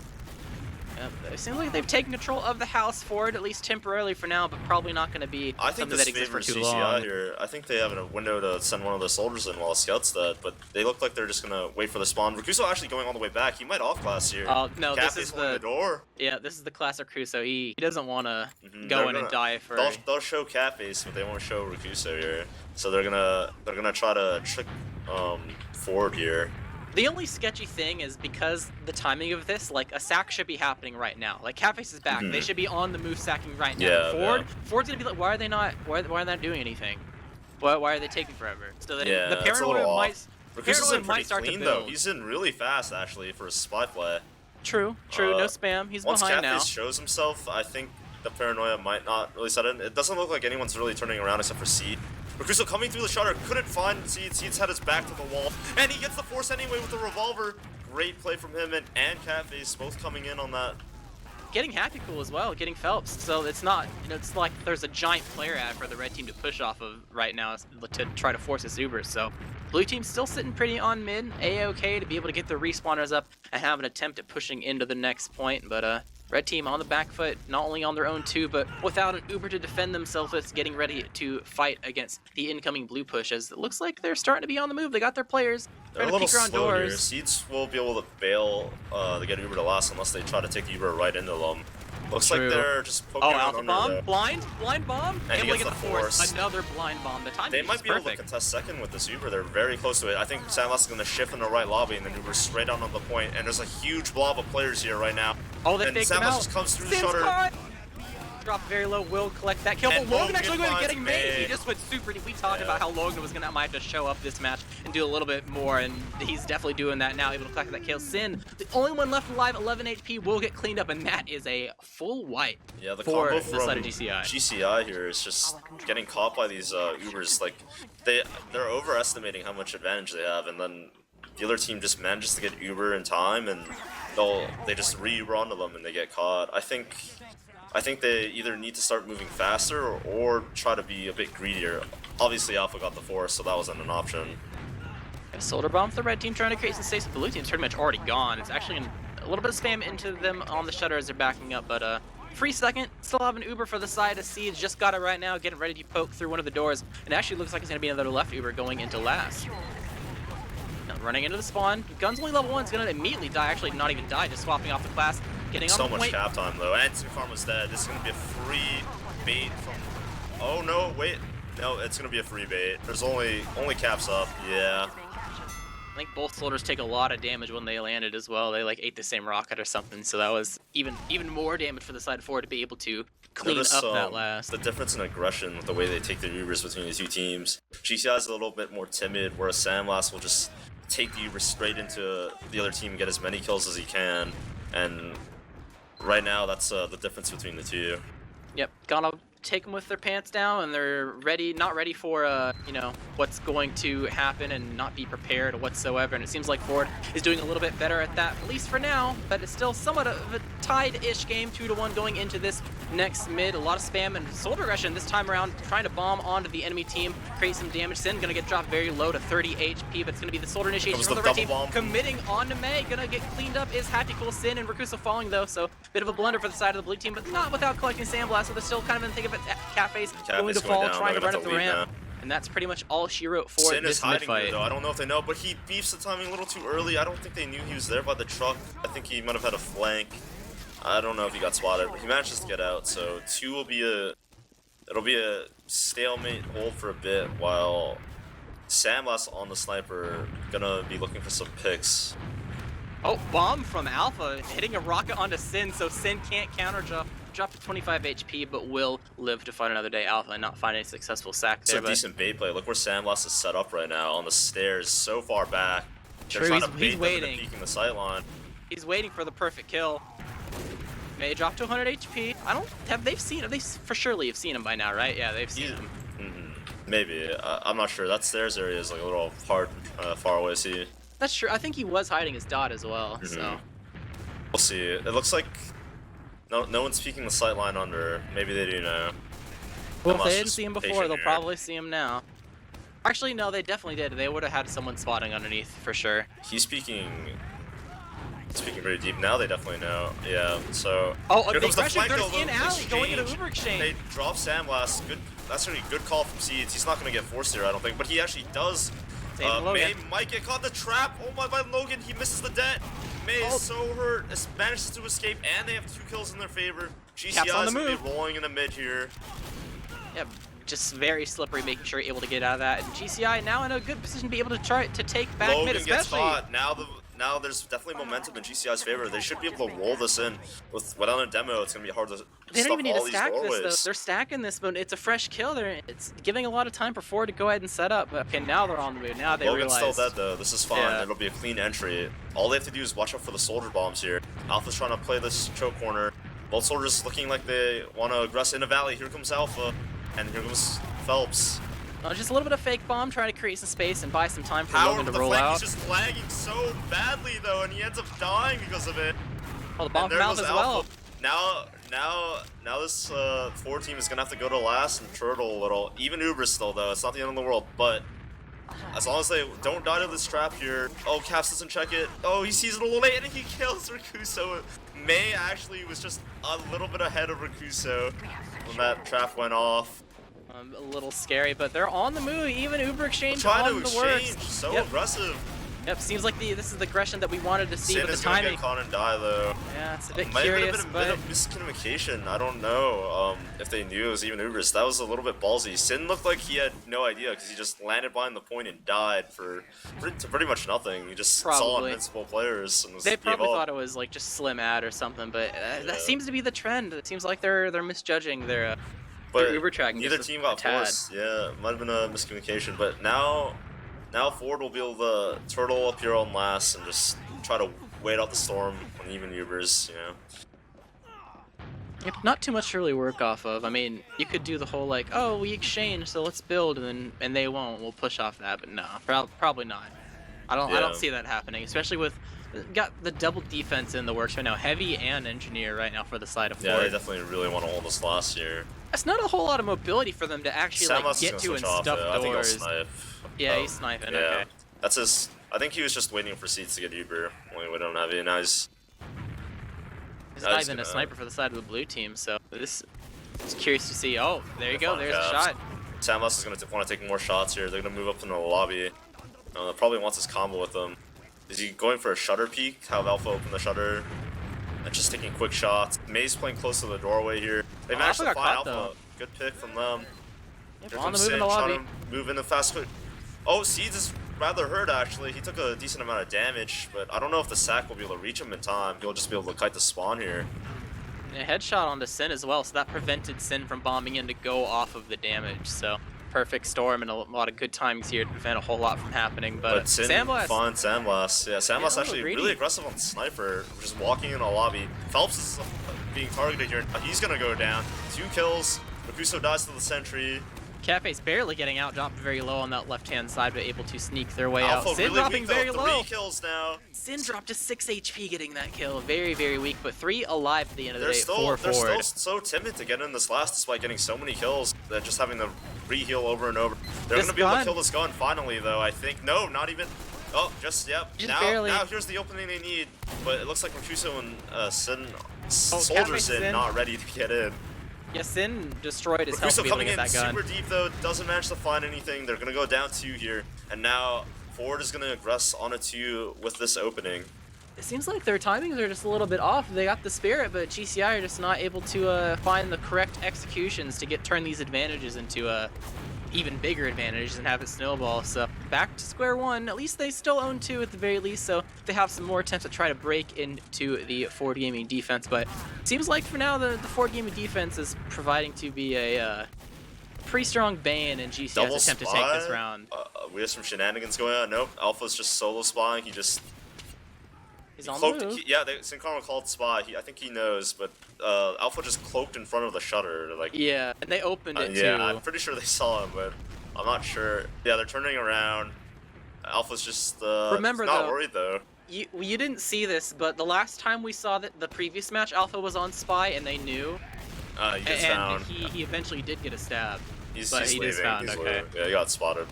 It seems like they've taken control of the house Ford, at least temporarily for now, but probably not going to be something that exists for too long. Here. I think they have a window to send one of the soldiers in while Scout's dead, but they look like they're just going to wait for the spawn. Rakuso actually going all the way back. He might off-class here. No, this is the door. Yeah, this is the class Rakuso. He doesn't want to go in and die for... They'll show Catface, but they won't show Rakuso here. So they're gonna try to trick Ford here. The only sketchy thing is because the timing of this, like, a sack should be happening right now. Like, Catface is back. They should be on the move sacking right now. Yeah, Ford's gonna be like, why are they not doing anything? Why are they taking forever? So the paranoia might start to build. Though. He's in really fast, actually, for a spy play. True, no spam. He's behind now. Once Catface shows himself, I think the paranoia might not really set in. It doesn't look like anyone's really turning around except for Seed. Rakuso coming through the shutter, couldn't find Seed. Seed's had his back to the wall, and he gets the force anyway with the revolver. Great play from him and Catface, both coming in on that. Getting Happy Cool as well, getting Phelps, so it's not, it's like there's a giant player ad for the red team to push off of right now to try to force this Uber, so blue team's still sitting pretty on mid, A-OK to be able to get the respawners up and have an attempt at pushing into the next point, but Red team on the back foot, not only on their own too, but without an Uber to defend themselves with, getting ready to fight against the incoming blue push, as it looks like they're starting to be on the move. They got their players. They're a little slow here. Seeds will be able to bail to get Uber to last unless they try to take Uber right into them. Looks like they're just poking around Alpha under bomb, there. blind bomb, And he gets the force. Another blind bomb. The timing They might is be able to contest second with this Uber. They're very close to it. I think Sandblast is going to shift in the right lobby and then Uber straight out on the point. And there's a huge blob of players here right now. Oh, they and faked him out. Just comes through the shutter. Drop very low, will collect that kill, but Logan actually going to getting made. He just went super deep. We talked about how Logan was might have to show up this match and do a little bit more, and he's definitely doing that now, able to collect that kill. Sin, the only one left alive, 11 HP, will get cleaned up, and that is a full wipe. Yeah, the for combo the from side of GCI. GCI here is just getting caught by these Ubers. Like they're overestimating how much advantage they have, and then the other team just manages to get Uber in time, and they just re-Uber onto them and they get caught. I think they either need to start moving faster or try to be a bit greedier. Obviously, Alpha got the force, so that wasn't an option. Soldier bomb for the red team, trying to create some space. The blue team's pretty much already gone. It's actually a little bit of spam into them on the shutter as they're backing up, but free second. Still have an Uber for the side of Siege. Just got it right now, getting ready to poke through one of the doors. And it actually looks like it's going to be another left Uber going into last. Now running into the spawn. Gun's only level 1. It's going to immediately die. Actually, not even die, just swapping off the class. Getting so on the much point. cap time though, and Farm was dead. This is gonna be a free bait from. Oh no, wait, no, it's gonna be a free bait. There's only caps up. Yeah. I think both soldiers take a lot of damage when they landed as well. They like ate the same rocket or something, so that was even more damage for the side forward to be able to clean up that last. The difference in aggression with the way they take the Ubers between the two teams. GCI is a little bit more timid, whereas Sandblast will just take the Uber straight into the other team and get as many kills as he can, and right now, that's the difference between the two. Yep, gonna take them with their pants down, and they're not ready for you know, what's going to happen, and not be prepared whatsoever. And it seems like Ford is doing a little bit better at that, at least for now. But it's still somewhat of a tied-ish game, 2-1 going into this next mid. A lot of spam and soldier aggression this time around, trying to bomb onto the enemy team, create some damage. Sin gonna get dropped very low to 30 HP, but it's gonna be the soldier initiation from the red team, committing onto May. Gonna get cleaned up is Tactical. Sin and Rakusa falling though, so bit of a blunder for the side of the blue team, but not without collecting Sandblast. So they're still kind of in the thick of it. Cafe's going to fall, trying to run up the ramp. And that's pretty much all she wrote for Sin this is hiding mid-fight. here, though. I don't know if they know, but he beefs the timing a little too early. I don't think they knew he was there by the truck. I think he might have had a flank. I don't know if he got spotted, but he manages to get out. So 2 will be it'll be a stalemate hold for a bit, while Sandblast on the sniper gonna be looking for some picks. Oh, bomb from Alpha, hitting a rocket onto Sin, so Sin can't counter jump. Dropped to 25 HP, but will live to fight another day. Alpha and not find a successful sack there. It's a decent bait play. Look where Sandblast is set up right now on the stairs, so far back. True, he's waiting. Peeking the sight line. He's waiting for the perfect kill. May drop to 100 HP. Have they for surely have seen him by now, right? Yeah, they've seen him. Maybe. I'm not sure. That stairs area is like a little hard, far away to see. That's true. I think he was hiding his dot as well. So we'll see. It looks like no one's peeking the sight line under. Maybe they do now. Well, if they didn't see him before, they'll probably see him now. Actually, no, they definitely did. They would have had someone spotting underneath for sure. He's peeking very deep. Now they definitely know. Yeah. So. Oh, the aggression. There's in alley going into Uber exchange. They drop Sandblast. Good. That's gonna be a good call from Seeds. He's not gonna get forced here, I don't think, but he actually does. May might get caught in the trap. Oh my, by Logan, he misses the debt. May is so hurt, manages to escape, and they have 2 kills in their favor. GCI is gonna be rolling in the mid here. Yeah, just very slippery, making sure you're able to get out of that. And GCI now in a good position to be able to try to take back Logan mid, especially. Gets caught. Now there's definitely momentum in GCI's favor. They should be able to roll this in. Without a demo, it's gonna be hard to. They don't even need to stack this though. They're stacking this, but it's a fresh kill. It's giving a lot of time for Ford to go ahead and set up. Okay, now they're on the move. Now they Logan's realize. Still dead though. This is fine. Yeah. It'll be a clean entry. All they have to do is watch out for the soldier bombs here. Alpha's trying to play this choke corner. Both soldiers looking like they want to aggress in a valley. Here comes Alpha, and here comes Phelps. Just a little bit of fake bomb, trying to create some space and buy some time for Logan to roll out. He's just lagging so badly though, and he ends up dying because of it. Oh, the bomb from Alpha as well. Now this 4 team is gonna have to go to last and turtle a little. Even Uber still though, it's not the end of the world, but As long as they don't die to this trap here. Oh, Caps doesn't check it. Oh, he sees it a little late and he kills Rakuso. May actually was just a little bit ahead of Rakuso when that trap went off. A little scary, but they're on the move. Even Uber Exchange Trying on to the exchange, works. so Yep. aggressive. Yep, seems like this is the aggression that we wanted to see Sin with is the gonna timing. get caught and die though. Yeah, it's a bit Might curious, have been a but bit of miscommunication. I don't know if they knew it was even Ubers. That was a little bit ballsy. Sin looked like he had no idea because he just landed behind the point and died for pretty much nothing. He just saw Probably. invincible players and was they probably gave up. thought it was like just slim ad or something. But Yeah. that seems to be the trend. It seems like they're misjudging their But Uber tracking. neither just team a got tad. forced. Yeah, it might have been a miscommunication. But now Ford will be able to turtle up here on last and just try to wait out the storm on even Ubers, you know. Yep, not too much to really work off of. I mean, you could do the whole like, oh, we exchange, so let's build, and they won't. We'll push off that, but no, probably not. I Yeah. don't see that happening, especially with got the double defense in the works right now, heavy and engineer right now for the side of Yeah, Ford. they definitely really want to hold this last year. That's not a whole lot of mobility for them to actually like, Samus is get gonna to and switch off, stuff though. I think he'll doors. snipe. Yeah, Oh, he's sniping. Yeah, Okay. that's his. I think he was just waiting for seats to get Uber. Only we don't have it. Now he's He's Now not he's even a gonna- sniper for the side of the blue team, so this is curious to see. Oh, there you go. Fine There's the caps. shot. Samus is gonna want to take more shots here. They're gonna move up in the lobby. Probably wants his combo with them. Is he going for a shutter peek? Have Alpha open the shutter and just taking quick shots. May's playing close to the doorway here. They Oh, managed Alpha to got find caught, Alpha. Good pick from them. Yep, Here on the comes move in Sin, the trying lobby. to move in the fast quick. Oh, Seeds is rather hurt actually. He took a decent amount of damage, but I don't know if the sack will be able to reach him in time. He'll just be able to kite the spawn here. A headshot onto Sin as well, so that prevented Sin from bombing in to go off of the damage. So perfect storm and a lot of good timings here to prevent a whole lot from happening. But Sin Sandblast, fun Sandblast. Yeah, Sandblast Yeah, actually greedy. really aggressive on Sniper, just walking in the lobby. Phelps is being targeted here. He's gonna go down. 2 kills. Rakuso dies to the sentry. Cafe's barely getting out, dropped very low on that left-hand side, but able to sneak their way Alpha out. Sin really dropping weak though. very 3 low. kills now. Sin dropped to 6 HP getting that kill. Very, very weak, but 3 alive at the end of the They're day. still 4 forward. so timid to get in this last despite getting so many kills. They're just having to re-heal over and over. They're This gonna be able gun. to kill this gun finally though, I think. No, not even. Oh, yep. Just now, barely. now here's the opening they need. But it looks like Rakuso and Sin, Cafe Soldier Sin, Sin. not ready to get in. Yeah, Sin destroyed his health Rakuso wheeling coming at in that gun. super deep though, doesn't manage to find anything. They're gonna go down 2 here, and now Ford is gonna aggress on a 2 with this opening. It seems like their timings are just a little bit off. They got the spirit, but GCI are just not able to find the correct executions to turn these advantages into even bigger advantages and have it snowball. So back to square one. At least they still own 2 at the very least, so they have some more attempts to try to break into the Ford Gaming defense. But seems like for now the Ford Gaming defense is providing to be a pretty strong bane in GCI's Double attempt to spy? take this round. We have some shenanigans going on. Nope, Alpha's just solo spying. He just He's on the cloaked. move. Yeah, Synchrono called spy. I think he knows, but Alpha just cloaked in front of the shutter. Like, Yeah, and they opened it yeah, too. I'm pretty sure they saw him, but I'm not sure. Yeah, they're turning around. Alpha's just Remember, not though, worried though. You didn't see this, but the last time we saw that the previous match, Alpha was on Spy, and they knew, He gets and found. he eventually did get a stab. He's but just he leaving. is found, He's okay. leaving. Yeah, he got spotted.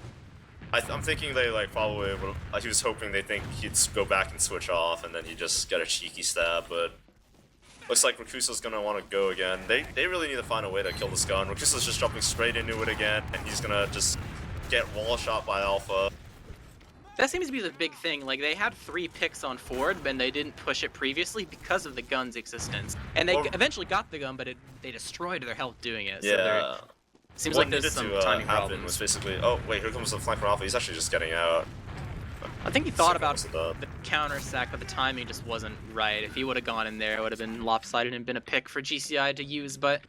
I'm thinking they like probably would. He was hoping they think he'd go back and switch off, and then he just get a cheeky stab. But looks like Rakuso's gonna want to go again. They really need to find a way to kill this gun. Rakuso's just jumping straight into it again, and he's gonna just get wall shot by Alpha. That seems to be the big thing. Like, they had 3 picks on Ford, but they didn't push it previously because of the gun's existence. And they Well- eventually got the gun, but they destroyed their health doing it. So Yeah. seems What like there's needed some to timing happen problems. was basically, oh wait, here comes the flank from Alpha. He's actually just getting out. I think he thought Second about was the- the counter sack, but the timing just wasn't right. If he would have gone in there, it would have been lopsided and been a pick for GCI to use. But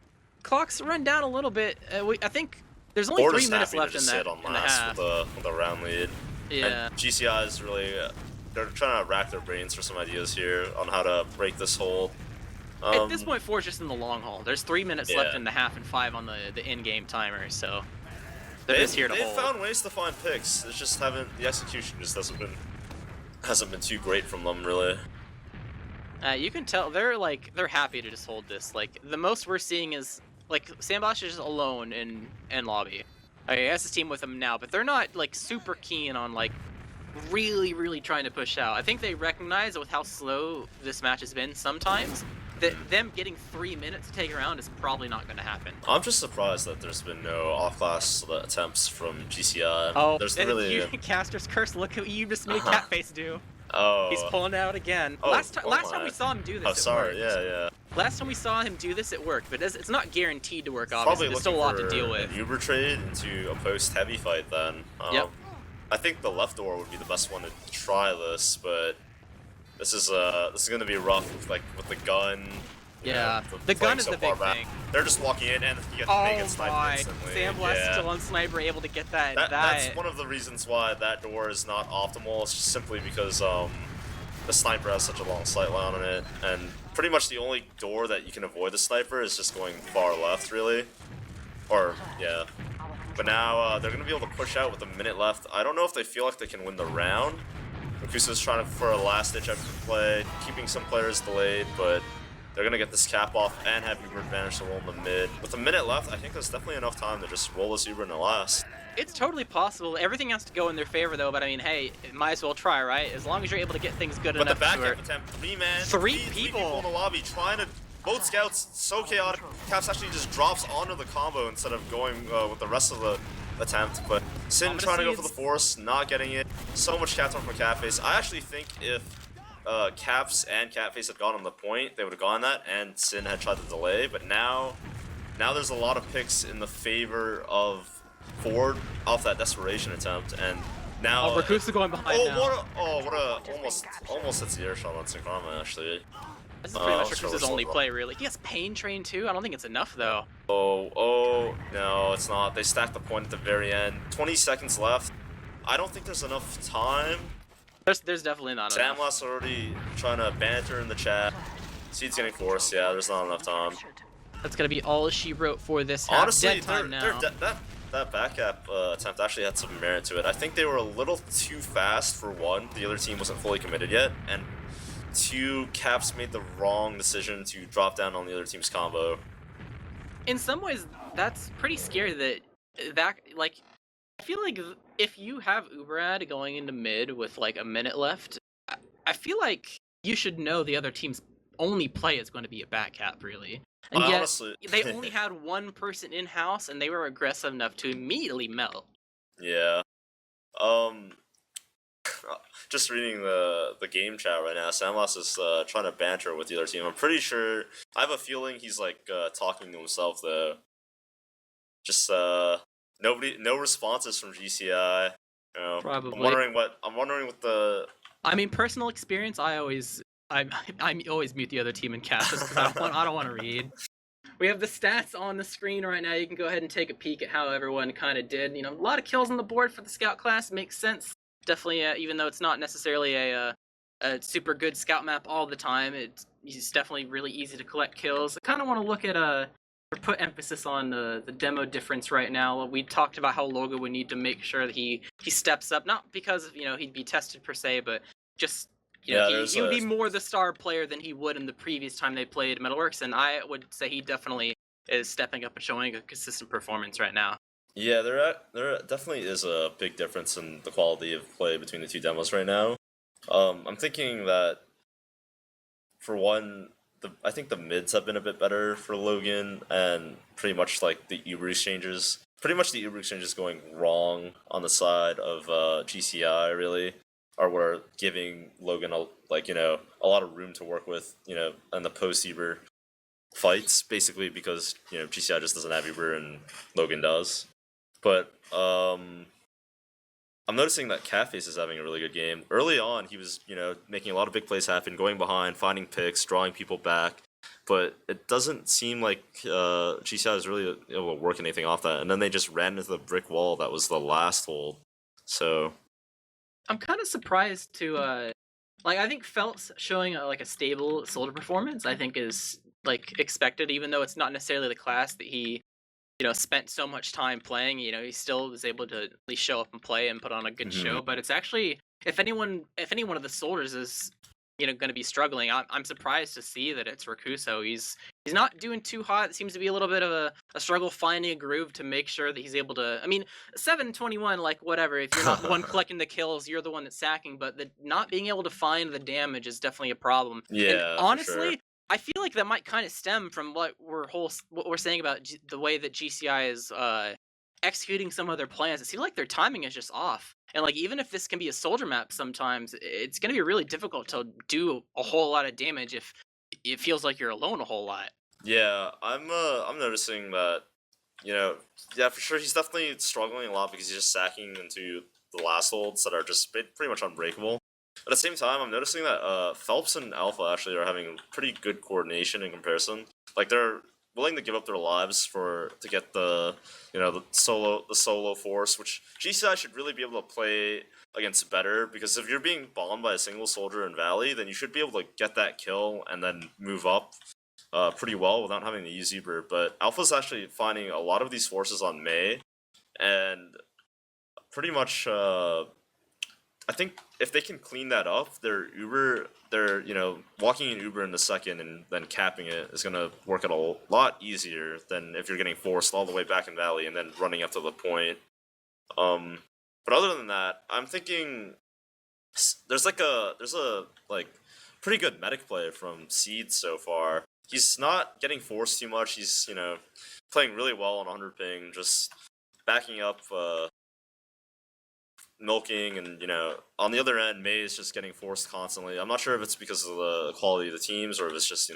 clock's run down a little bit. I think there's only Ford 3 is minutes happy to left in just that sit on in the last half. with a round lead. Yeah. And GCI is really, they're trying to rack their brains for some ideas here on how to break this hold. At this point, 4's just in the long haul. There's 3 minutes left Yeah. in the half and 5 on the in-game timer, so they're just here to they've hold. found ways to find picks. It's just the execution just hasn't been too great from them really. You can tell they're happy to just hold this. Like, the most we're seeing is like Sandbox is just alone in lobby. He has his team with him now, but they're not like super keen on like really trying to push out. I think they recognize that with how slow this match has been sometimes, that them getting 3 minutes to take a round is probably not going to happen. I'm just surprised that there's been no off-class attempts from GCI. Oh, there's really Caster's Curse. Look what you just made Catface do. Oh, He's pulling out again. Oh, last time we saw him do this, Oh, it sorry. worked. Yeah. Last time we saw him do this, it worked, but it's not guaranteed to work. Probably Obviously, there's still a lot to deal with. An Uber trade into a post-heavy fight then. Yep. I think the left door would be the best one to try this, but this is gonna be rough with the gun. Yeah, know, the gun is so the big back. thing. They're just walking in and you get Oh make it snipe my! instantly. Sandblast still on sniper, able to get that. That's one of the reasons why that door is not optimal. It's just simply because the sniper has such a long sight line on it, and pretty much the only door that you can avoid the sniper is just going far left, really. Or yeah. But now they're gonna be able to push out with a minute left. I don't know if they feel like they can win the round. Rakusa's trying for a last-ditch effort play, keeping some players delayed, but they're gonna get this cap off and have Uber advantage to roll in the mid. With a minute left, I think there's definitely enough time to just roll this Uber in the last. It's totally possible. Everything has to go in their favor, though. But I mean, hey, might as well try, right? As long as you're able to get things good But enough. the back to cap attempt, Three people people in the lobby trying to. Both scouts so chaotic. Caps actually just drops onto the combo instead of going with the rest of the attempt. But Sin trying to go for the force, not getting it. So much cat from Catface. I actually think if Caps and Catface had gone on the point, they would have gone that, and Sin had tried to delay. But now there's a lot of picks in the favor of Ford off that desperation attempt, and now Rakusa going behind now. What a almost hits the air shot on Synchronma actually. This is pretty much Rakusa's only play, really. He has Pain Train too. I don't think it's enough though. Oh no, it's not. They stacked the point at the very end. 20 seconds left. I don't think there's enough time. There's definitely not enough. Samlas already trying to banter in the chat. Seed's getting forced. Yeah, there's not enough time. That's gonna be all she wrote for this half. Honestly, Dead time now. That back cap attempt actually had some merit to it. I think they were a little too fast for one. The other team wasn't fully committed yet, and two, Caps made the wrong decision to drop down on the other team's combo. In some ways, that's pretty scary. That like, I feel like if you have Uberad going into mid with like a minute left, I feel like you should know the other team's only play is going to be a back cap, really. And yet, honestly, they only had one person in-house, and they were aggressive enough to immediately melt. Yeah. Just reading the game chat right now, Samlas is trying to banter with the other team. I'm pretty sure, I have a feeling he's like talking to himself though. Just no responses from GCI. You know, Probably. I'm wondering what the. I mean, personal experience. I always mute the other team in cast just because I don't want to read. We have the stats on the screen right now. You can go ahead and take a peek at how everyone kind of did. You know, a lot of kills on the board for the scout class. Makes sense. Definitely, even though it's not necessarily a super good scout map all the time, it's definitely really easy to collect kills. I kind of want to look at or put emphasis on the demo difference right now. We talked about how Logo would need to make sure that he steps up, not because he'd be tested per se, but just he would be more the star player than he would in the previous time they played Metalworks, and I would say he definitely is stepping up and showing a consistent performance right now. Yeah, there definitely is a big difference in the quality of play between the two demos right now. I'm thinking that, for one, I think the mids have been a bit better for Logan, and pretty much like the Uber exchanges. Pretty much the Uber exchanges going wrong on the side of GCI, really, are where giving Logan a lot of room to work with, in the post-Uber fights, basically because, GCI just doesn't have Uber and Logan does. But I'm noticing that Catface is having a really good game. Early on, he was, making a lot of big plays happen, going behind, finding picks, drawing people back. But it doesn't seem like GCI is really able to work anything off that. And then they just ran into the brick wall that was the last hold. So I'm kind of surprised to I think Phelps showing a stable soldier performance, I think, is expected, even though it's not necessarily the class that he spent so much time playing. He still was able to at least show up and play and put on a good show. But it's actually, if any one of the soldiers is going to be struggling, I'm surprised to see that it's Rakuso. He's He's not doing too hot. It seems to be a little bit of a struggle finding a groove to make sure that he's able to. I mean, 721, like whatever. If you're not the one collecting the kills, you're the one that's sacking. But the not being able to find the damage is definitely a problem. And Yeah, for honestly, sure. I feel like that might kind of stem from what we're saying about the way that GCI is executing some of their plans. It seems like their timing is just off. And like even if this can be a soldier map, sometimes it's going to be really difficult to do a whole lot of damage if it feels like you're alone a whole lot. Yeah, I'm noticing that, yeah, for sure he's definitely struggling a lot because he's just sacking into the last holds that are just pretty much unbreakable. At the same time, I'm noticing that Phelps and Alpha actually are having pretty good coordination in comparison. Like they're willing to give up their lives to get the solo force, which GCI should really be able to play against better, because if you're being bombed by a single soldier in Valley, then you should be able to get that kill and then move up pretty well without having to use Uber. But Alpha's actually finding a lot of these forces on Mei, and pretty much I think if they can clean that up, their walking in Uber in the second and then capping it is gonna work out a lot easier than if you're getting forced all the way back in Valley and then running up to the point. But other than that, I'm thinking there's a pretty good medic play from Seed so far. He's not getting forced too much. He's playing really well on 100 ping, just backing up, milking, and on the other end, Mei is just getting forced constantly. I'm not sure if it's because of the quality of the teams or if it's just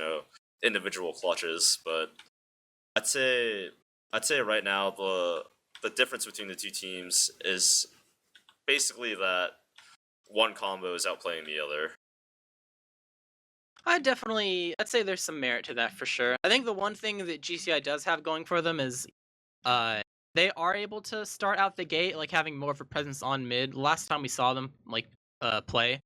individual clutches, but I'd say right now the difference between the two teams is basically that one combo is outplaying the other. I'd say there's some merit to that for sure. I think the one thing that GCI does have going for them is they are able to start out the gate like having more of a presence on mid. Last time we saw them play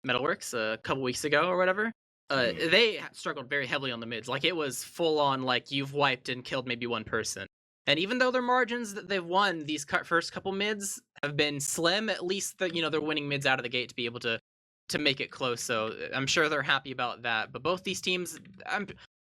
Metalworks a couple weeks ago or whatever, they struggled very heavily on the mids. Like it was full on like you've wiped and killed maybe one person. And even though their margins that they've won these first couple mids have been slim, at least they're winning mids out of the gate to be able to make it close. So I'm sure they're happy about that. But both these teams,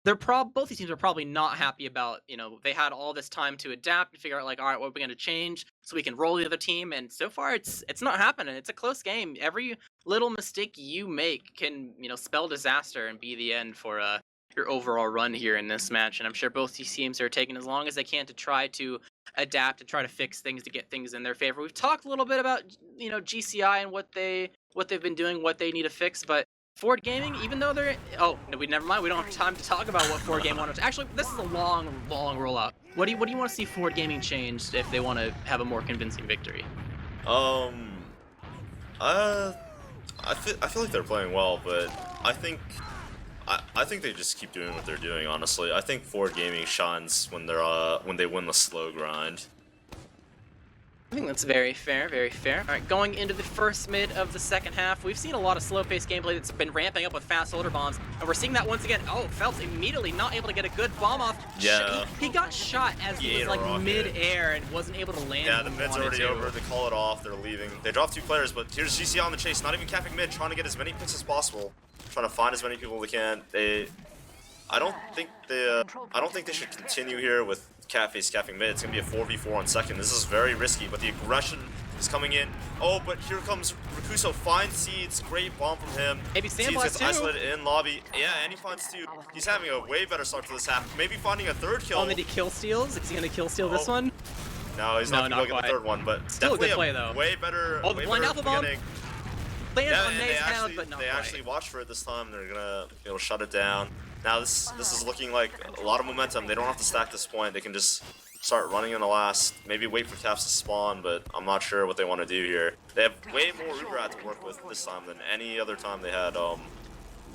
both these teams are probably not happy about, they had all this time to adapt and figure out like, all right, what are we going to change so we can roll the other team? And so far it's not happening. It's a close game. Every little mistake you make can, spell disaster and be the end for your overall run here in this match. And I'm sure both these teams are taking as long as they can to try to adapt and try to fix things to get things in their favor. We've talked a little bit about, GCI and what they've been doing, what they need to fix, but Ford Gaming, even though they're never mind. We don't have time to talk about what Ford Gaming wants. Actually, this is a long rollout. What do you want to see Ford Gaming changed if they want to have a more convincing victory? I feel like they're playing well, but I think they just keep doing what they're doing. Honestly, I think Ford Gaming shines when they win the slow grind. I think that's very fair, very fair. All right, going into the first mid of the second half, we've seen a lot of slow-paced gameplay that's been ramping up with fast soldier bombs, and we're seeing that once again. Oh, Phelps immediately not able to get a good bomb off. Yeah. He got shot as he was like mid-air and wasn't able to land. Yeah, the mid's already over. They call it off. They're leaving. They drop 2 players, but here's GCI on the chase, not even capping mid, trying to get as many picks as possible, trying to find as many people they can. I don't think they should continue here with Cafe's capping mid. It's gonna be a 4v4 on second. This is very risky, but the aggression is coming in. Oh, but here comes Rakuso, finds Seeds, great bomb from him. Maybe Seeds gets isolated in lobby. Yeah, and he finds 2. He's having a way better start to this half. Maybe finding a 3rd kill. Oh, did he kill steals? Is he gonna kill steal this one? No, he's not gonna get the 3rd one, but still a good play though. Way better. Oh, the blind alpha bomb. Yeah, and they actually watched for it this time. They're gonna shut it down. Now this is looking like a lot of momentum. They don't have to stack this point. They can just start running in the last. Maybe wait for caps to spawn, but I'm not sure what they want to do here. They have way more Uberat to work with this time than any other time they had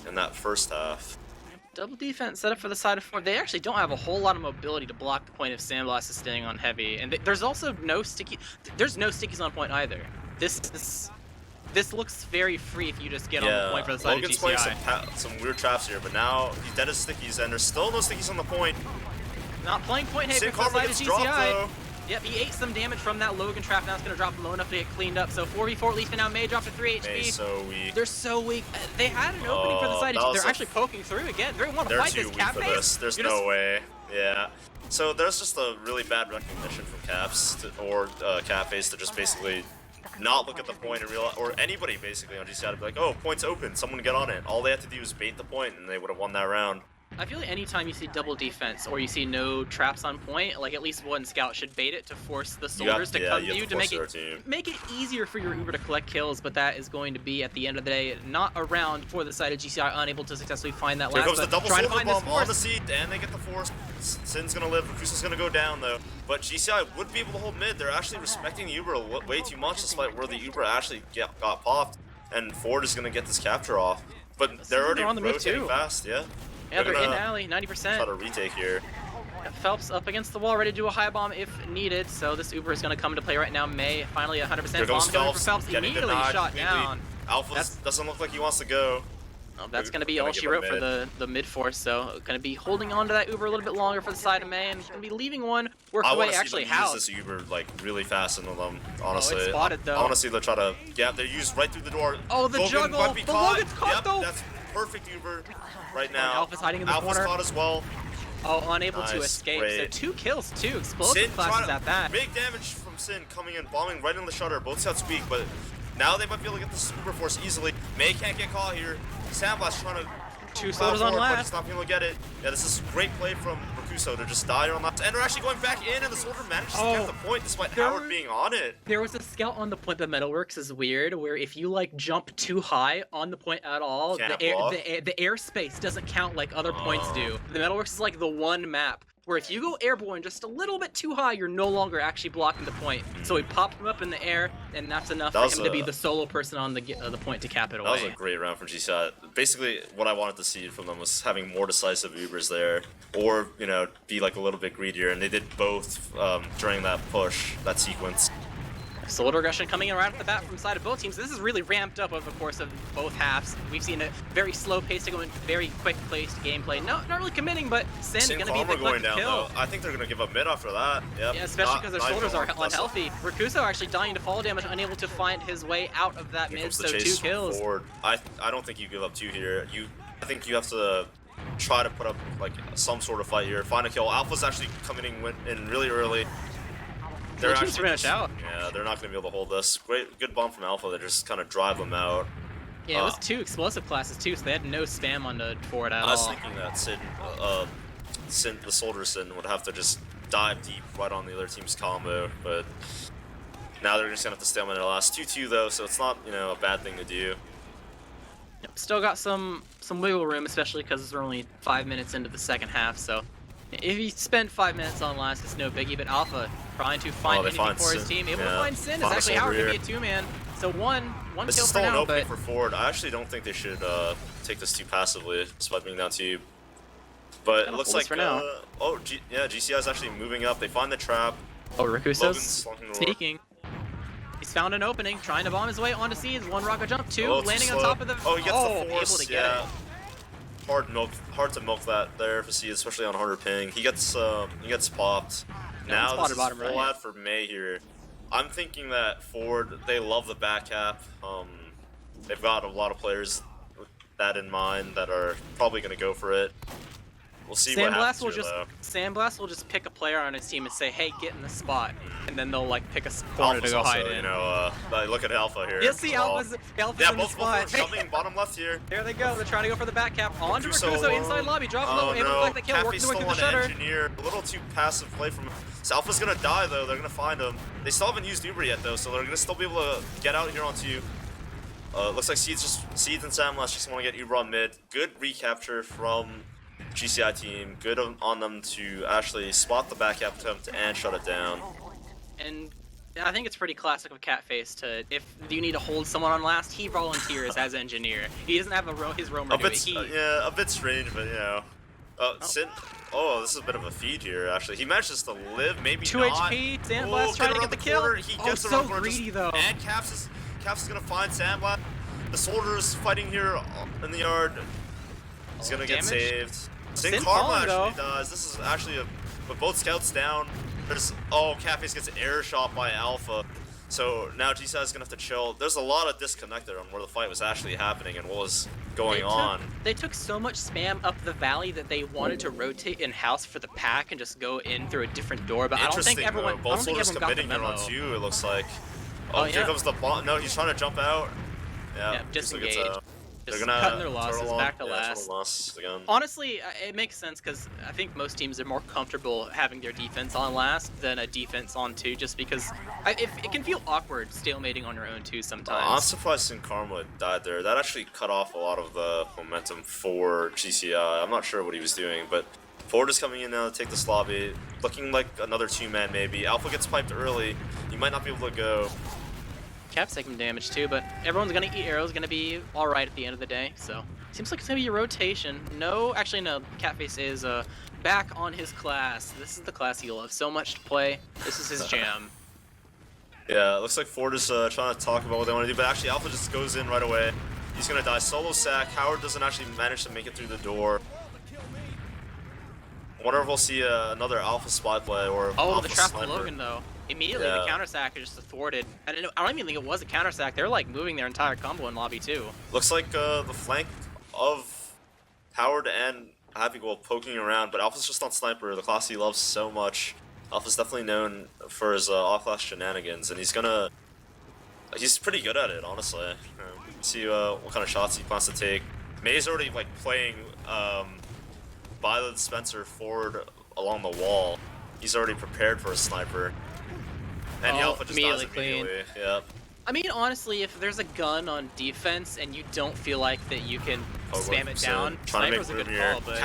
in that first half. Double defense set up for the side of Ford. They actually don't have a whole lot of mobility to block the point if Sandblast is staying on heavy, and there's also no sticky. There's no stickies on point either. This looks very free if you just get on the point for the side Logan's of GCI. playing some weird traps here, but now he's dead as stickies, and there's still no stickies on the point. Not playing point heavy for the Karma side of gets GCI. dropped, though. Yep, he ate some damage from that Logan trap. Now it's going to drop him low enough to get cleaned up. So 4v4 at least for now. May dropped to 3 HP. May so weak. They're so weak. They had an opening for the side. They're actually poking through again. They want to fight this Cat face. There's no way. Yeah. So there's just a really bad recognition from Caps or Cat face to just basically not look at the point and realize, or anybody basically on GCI to be like, oh, point's open, someone get on it. All they had to do was bait the point and they would have won that round. I feel like anytime you see double defense or you see no traps on point, like at least one scout should bait it to force the soldiers to come to you to make it easier for your Uber to collect kills, but that is going to be at the end of the day not a round for the side of GCI, unable to successfully find that last. Here comes the double soldier bomb on the seat, and they get the force. Sin's gonna live, Recluso's gonna go down though. But GCI would be able to hold mid. They're actually respecting the Uber way too much, despite where the Uber actually got popped, and Ford is gonna get this capture off. But they're already on the move rotating too. Fast, yeah. Yeah, they're in alley, 90%. Try to retake here. Phelps up against the wall, ready to do a high bomb if needed. So this Uber is going to come into play right now. May finally 100% bomb going for Phelps. Immediately shot down. Alpha doesn't look like he wants to go. Oh, that's going to be all she wrote for the mid force. So going to be holding on to that Uber a little bit longer for the side of May, and going to be leaving one work away. Actually, how? I want to see them use this Uber like really fast into them. Honestly, it's spotted though. I want to see them try to. Yeah, they're used right through the door. Oh, the juggle! The Logan's caught though. That's perfect Uber right now. Alpha's hiding in the corner. Alpha's caught as well. Oh, unable to escape. Great. So 2 kills, 2 explosive classes at that. Big damage from Sin coming in, bombing right in the shutter. Both scouts weak, but now they might be able to get this Uber force easily. May can't get caught here. Sandblast trying to 2 soldiers on last. But it's not being able to get it. Yeah, this is great play from Recluso to just die on that. And they're actually going back in, and the soldier manages to get the point despite Howard being on it. There was a scout on the point that Metalworks is weird, where if you like jump too high on the point at all, the airspace doesn't count like other points do. The Metalworks is like the one map where if you go airborne just a little bit too high, you're no longer actually blocking the point. So he popped him up in the air, and that's enough for him to be the solo person on the point to cap it away. That was a great round from GCI. Basically, what I wanted to see from them was having more decisive Ubers there, or, you know, be like a little bit greedier, and they did both during that push, that sequence. Soldier aggression coming in right off the bat from the side of both teams. This is really ramped up over the course of both halves. We've seen a very slow pace to go in, very quick paced gameplay. No, not really committing, but Sin going to be the going down, kill. though. I think they're going to give up mid after that. Yep. Yeah, especially because their soldiers are unhealthy. Recluso actually dying to fall damage, unable to find his way out of that mid, so 2 kills. Forward. I don't think you give up 2 here. I think you have to try to put up like some sort of fight here. Find a kill. Alpha's actually coming in really early. They're actually out. Yeah, they're not going to be able to hold this. Good bomb from Alpha that just kind of drive them out. Yeah, it was 2 explosive classes too, so they had no spam on the forward at all. I was thinking that Sin, the soldier Sin, would have to just dive deep right on the other team's combo, but now they're just going to have to stay on their last 2-2 though, so it's not, you know, a bad thing to do. Yep, still got some wiggle room, especially because we're only 5 minutes into the second half, so if you spend 5 minutes on last, it's no biggie, but Alpha trying to find anything for his team. Able to find Sin is actually Howard going to be a 2-man. So one kill for now, This is still an opening for Ford. I actually don't think they should take this too passively, despite being down 2. But it looks like, GCI is actually moving up. They find the trap. Oh, Recluso's sneaking. He's found an opening, trying to bomb his way onto Seeds. 1 rocket jump, 2, landing on top of the... Oh, he gets the force, able to get it. Hard to milk that there for Seeds, especially on harder ping. He gets popped. Now this is full ad for May here. I'm thinking that Ford, they love the back cap. They've got a lot of players with that in mind that are probably going to go for it. We'll see what happens here, though. Sandblast will just pick a player on his team and say, hey, get in the spot. And then they'll like pick a corner to go hide in. You know, look at Alpha here. You'll see Alpha's in the spot. Both shoving bottom left here. There they go. They're trying to go for the back cap. On to Recluso inside lobby. Drops low. Able to collect the kill. Working their way through the shutter. Engineer. A little too passive play from him. So Alpha's going to die, though. They're going to find him. They still haven't used Uber yet, though, so they're going to still be able to get out here onto... looks like Seeds and Samless just want to get Uber on mid. Good recapture from GCI team. Good on them to actually spot the back cap attempt and shut it down. And I think it's pretty classic of Catface to, if you need to hold someone on last, he volunteers as engineer. He doesn't have his roamer do it. Yeah, a bit strange, but you know. Sin. Oh, this is a bit of a feed here, actually. He manages to live, maybe 2 not. 2 HP, Sandblast trying to get the kill. He gets so greedy, though. And Caps is gonna find Sandblast. The soldier's fighting here in the yard. He's gonna get saved. Sin Karma actually dies. This is actually with both scouts down. Oh, Catface gets air shot by Alpha. So now GCI is gonna have to chill. There's a lot of disconnect there on where the fight was actually happening and what was going on. They took so much spam up the valley that they wanted to rotate in house for the pack and just go in through a different door. But I don't think everyone. Both I don't think soldiers everyone got the committing here memo. on 2. It looks like. Oh, Here comes the bomb. No, he's trying to jump out. Yeah, disengage. They're Just gonna cutting their losses back to last. last. Again. Honestly, it makes sense because I think most teams are more comfortable having their defense on last than a defense on 2, just because it can feel awkward stalemating on your own 2 sometimes. I'm surprised Sin Karma died there. That actually cut off a lot of the momentum for GCI. I'm not sure what he was doing, but Ford is coming in now to take this lobby, looking like another 2-man maybe. Alpha gets piped early. He might not be able to go. Cap's taking damage too, but everyone's gonna eat arrows, gonna be alright at the end of the day, so. Seems like it's gonna be a rotation. No, actually no, Catface is back on his class. This is the class he loves so much to play. This is his jam. Yeah, it looks like Ford is trying to talk about what they want to do, but actually Alpha just goes in right away. He's gonna die. Solo sack. Howard doesn't actually manage to make it through the door. I wonder if we'll see another Alpha spy play or Alpha the trap sniper. to Logan though. Immediately the counter sack is just thwarted. I don't even think it was a counter sack. They're like moving their entire combo in lobby too. Looks like the flank of Howard and Happy Gold poking around, but Alpha's just on sniper, the class he loves so much. Alpha's definitely known for his off-class shenanigans, and he's pretty good at it, honestly. See what kind of shots he plans to take. May's already like playing by the dispenser forward along the wall. He's already prepared for a sniper. And Alpha just dies immediately. Yep. I mean, honestly, if there's a gun on defense and you don't feel like that you can spam it down, Sniper's a good call, but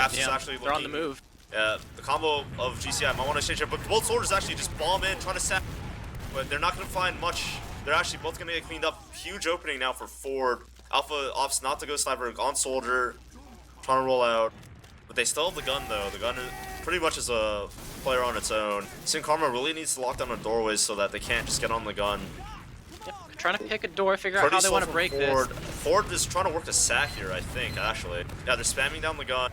they're on the move. Yeah, the combo of GCI might want to exchange it, but both soldiers actually just bomb in, trying to set. But they're not going to find much. They're actually both going to get cleaned up. Huge opening now for Ford. Alpha opts not to go sniper on soldier, trying to roll out. But they still have the gun though. The gun pretty much is a player on its own. Sin Karma really needs to lock down the doorways so that they can't just get on the gun. Yep, trying to pick a door, figure out how they want to break this. Ford is trying to work the sack here, I think, actually. Yeah, they're spamming down the gun.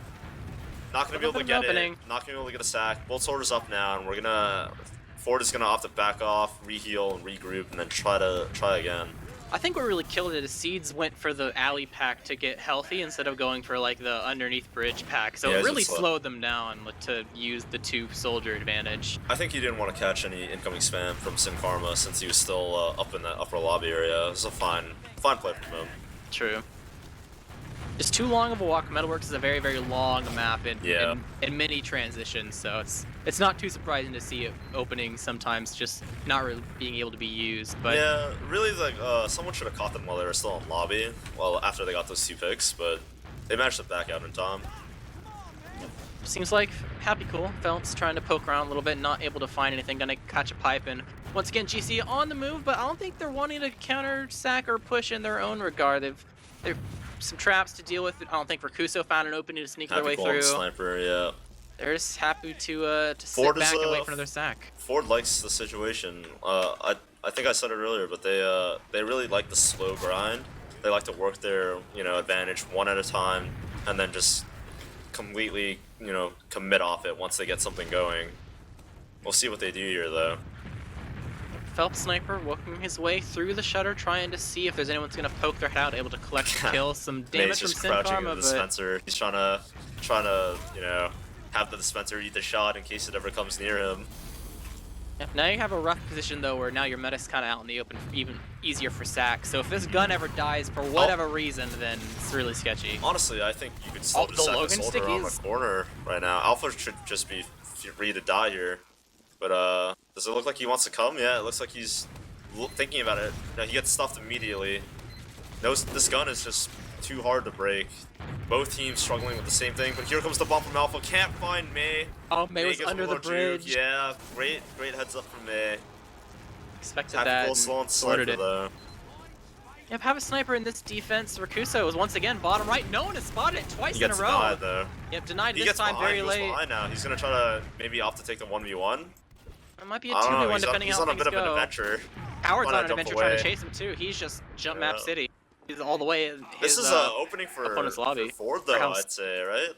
Not going to be able to get it. Not going to be able to get a sack. Both soldiers up now, and Ford is going to opt to back off, re-heal, and regroup, and then try again. I think what really killed it is Seeds went for the alley pack to get healthy instead of going for like the underneath bridge pack. So it really slowed them down to use the 2-soldier advantage. I think he didn't want to catch any incoming spam from Sin Karma since he was still up in that upper lobby area. It was a fine play from him. True. Just too long of a walk. Metalworks is a very, very long map in many transitions, so it's not too surprising to see it opening sometimes just not really being able to be used. But yeah, really, like someone should have caught them while they were still in lobby. Well, after they got those 2 picks, but they managed to back out in time. Seems like Happy Cool Phelps trying to poke around a little bit, not able to find anything, gonna catch a pipe, and once again GC on the move, but I don't think they're wanting to counter sack or push in their own regard. They've some traps to deal with. I don't think Rakuso found an opening to sneak their way through. Sniper, yeah. They're just happy to sit back and wait for another sack. Ford likes the situation. I think I said it earlier, but they really like the slow grind. They like to work their advantage one at a time, and then just completely commit off it once they get something going. We'll see what they do here though. Phelps sniper working his way through the shutter, trying to see if there's anyone that's gonna poke their head out, able to collect a kill, some damage from Sin Karma, the dispenser. He's trying to have the dispenser eat the shot in case it ever comes near him. Yep, now you have a rough position though, where now your meta's kind of out in the open, even easier for sack. So if this gun ever dies for whatever reason, then it's really sketchy. Honestly, I think you could still just set the soldier on the corner right now. Alpha should just be free to die here. But does it look like he wants to come? Yeah, it looks like he's thinking about it. Now he gets stuffed immediately. This gun is just too hard to break. Both teams struggling with the same thing, but here comes the bomb from Alpha. Can't find May. Oh, May was under the bridge. Juke. Yeah, great heads up from May. Expected that. Slow and sniper though. Yep, have a sniper in this defense. Rakuso is once again bottom right. No one has spotted it twice in a row. Denied though. Yep, denied this time very late. He gets behind now. He's gonna try to maybe opt to take the 1v1. It might be a 2v1 depending on how things go. He's on a bit of an adventure. Howard's on an adventure trying to chase him too. He's just jump map city. He's all the way in his This is an opening for Ford though, I'd say, right?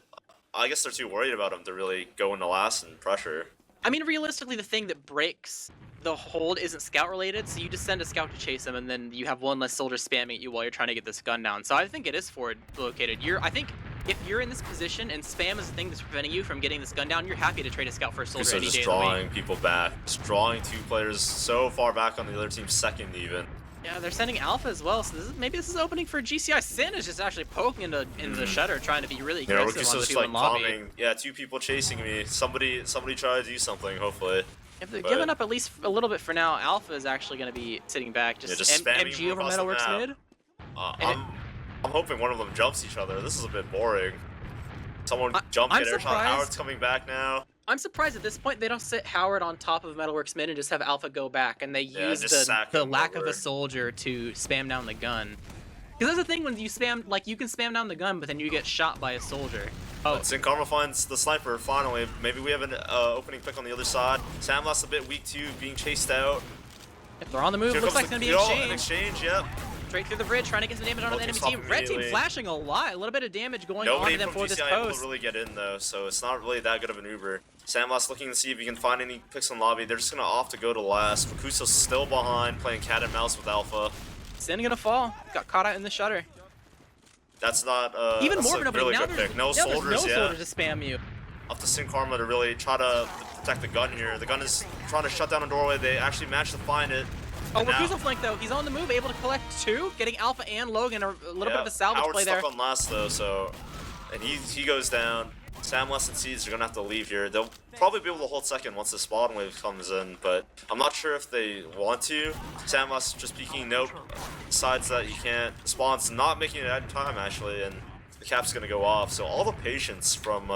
I guess they're too worried about him to really go into last and pressure. I mean, realistically, the thing that breaks the hold isn't scout related, so you just send a scout to chase him, and then you have one less soldier spamming at you while you're trying to get this gun down. So I think it is forward located. I think if you're in this position and spam is the thing that's preventing you from getting this gun down, you're happy to trade a scout for a soldier So any just day of the week. drawing people back, just drawing 2 players so far back on the other team's second even. Yeah, they're sending Alpha as well, so maybe this is opening for GCI. Sin is just actually poking into the shutter, trying to be really aggressive on the just people like in lobby. calming. Yeah, 2 people chasing me. Somebody try to do something. Hopefully. If they're giving up at least a little bit for now, Alpha is actually going to be sitting back, just spamming MG over Metalworks mid. I'm hoping one of them jumps each other. This is a bit boring. Someone jump get airshot. Howard's coming back now. I'm surprised at this point they don't sit Howard on top of Metalworks mid and just have Alpha go back, and they use the lack of a soldier to spam down the gun. Because that's the thing when you spam, like you can spam down the gun, but then you get shot by a soldier. Oh, Sin Karma finds the sniper finally. Maybe we have an opening pick on the other side. Sam Last's a bit weak too, being chased out. If they're on the move, looks like it's gonna be an exchange. Yep. Straight through the bridge, trying to get some damage onto the enemy team. Red team flashing a lot, a little bit of damage going on to them for this post. Nobody from GCI able to really get in though, so it's not really that good of an Uber. Samlast looking to see if he can find any picks in lobby. They're just gonna off to go to last. Rakuso's still behind, playing cat and mouse with Alpha. Sin gonna fall. Got caught out in the shutter. That's not even that's more a really good pick. No soldiers, no soldiers to spam you. Up to Sin Karma to really try to protect the gun here. The gun is trying to shut down a doorway. They actually managed to find it. Oh, Rakuso flank though. He's on the move, able to collect 2, getting Alpha and Logan a little bit of a salvage Howard's play there. stuck on last though, so and he goes down. Sam Last and Seeds are gonna have to leave here. They'll probably be able to hold second once the spawn wave comes in, but I'm not sure if they want to. Sam Last just peeking nope, decides that he can't. Spawn's not making it at time actually, and the cap's gonna go off. So all the patience from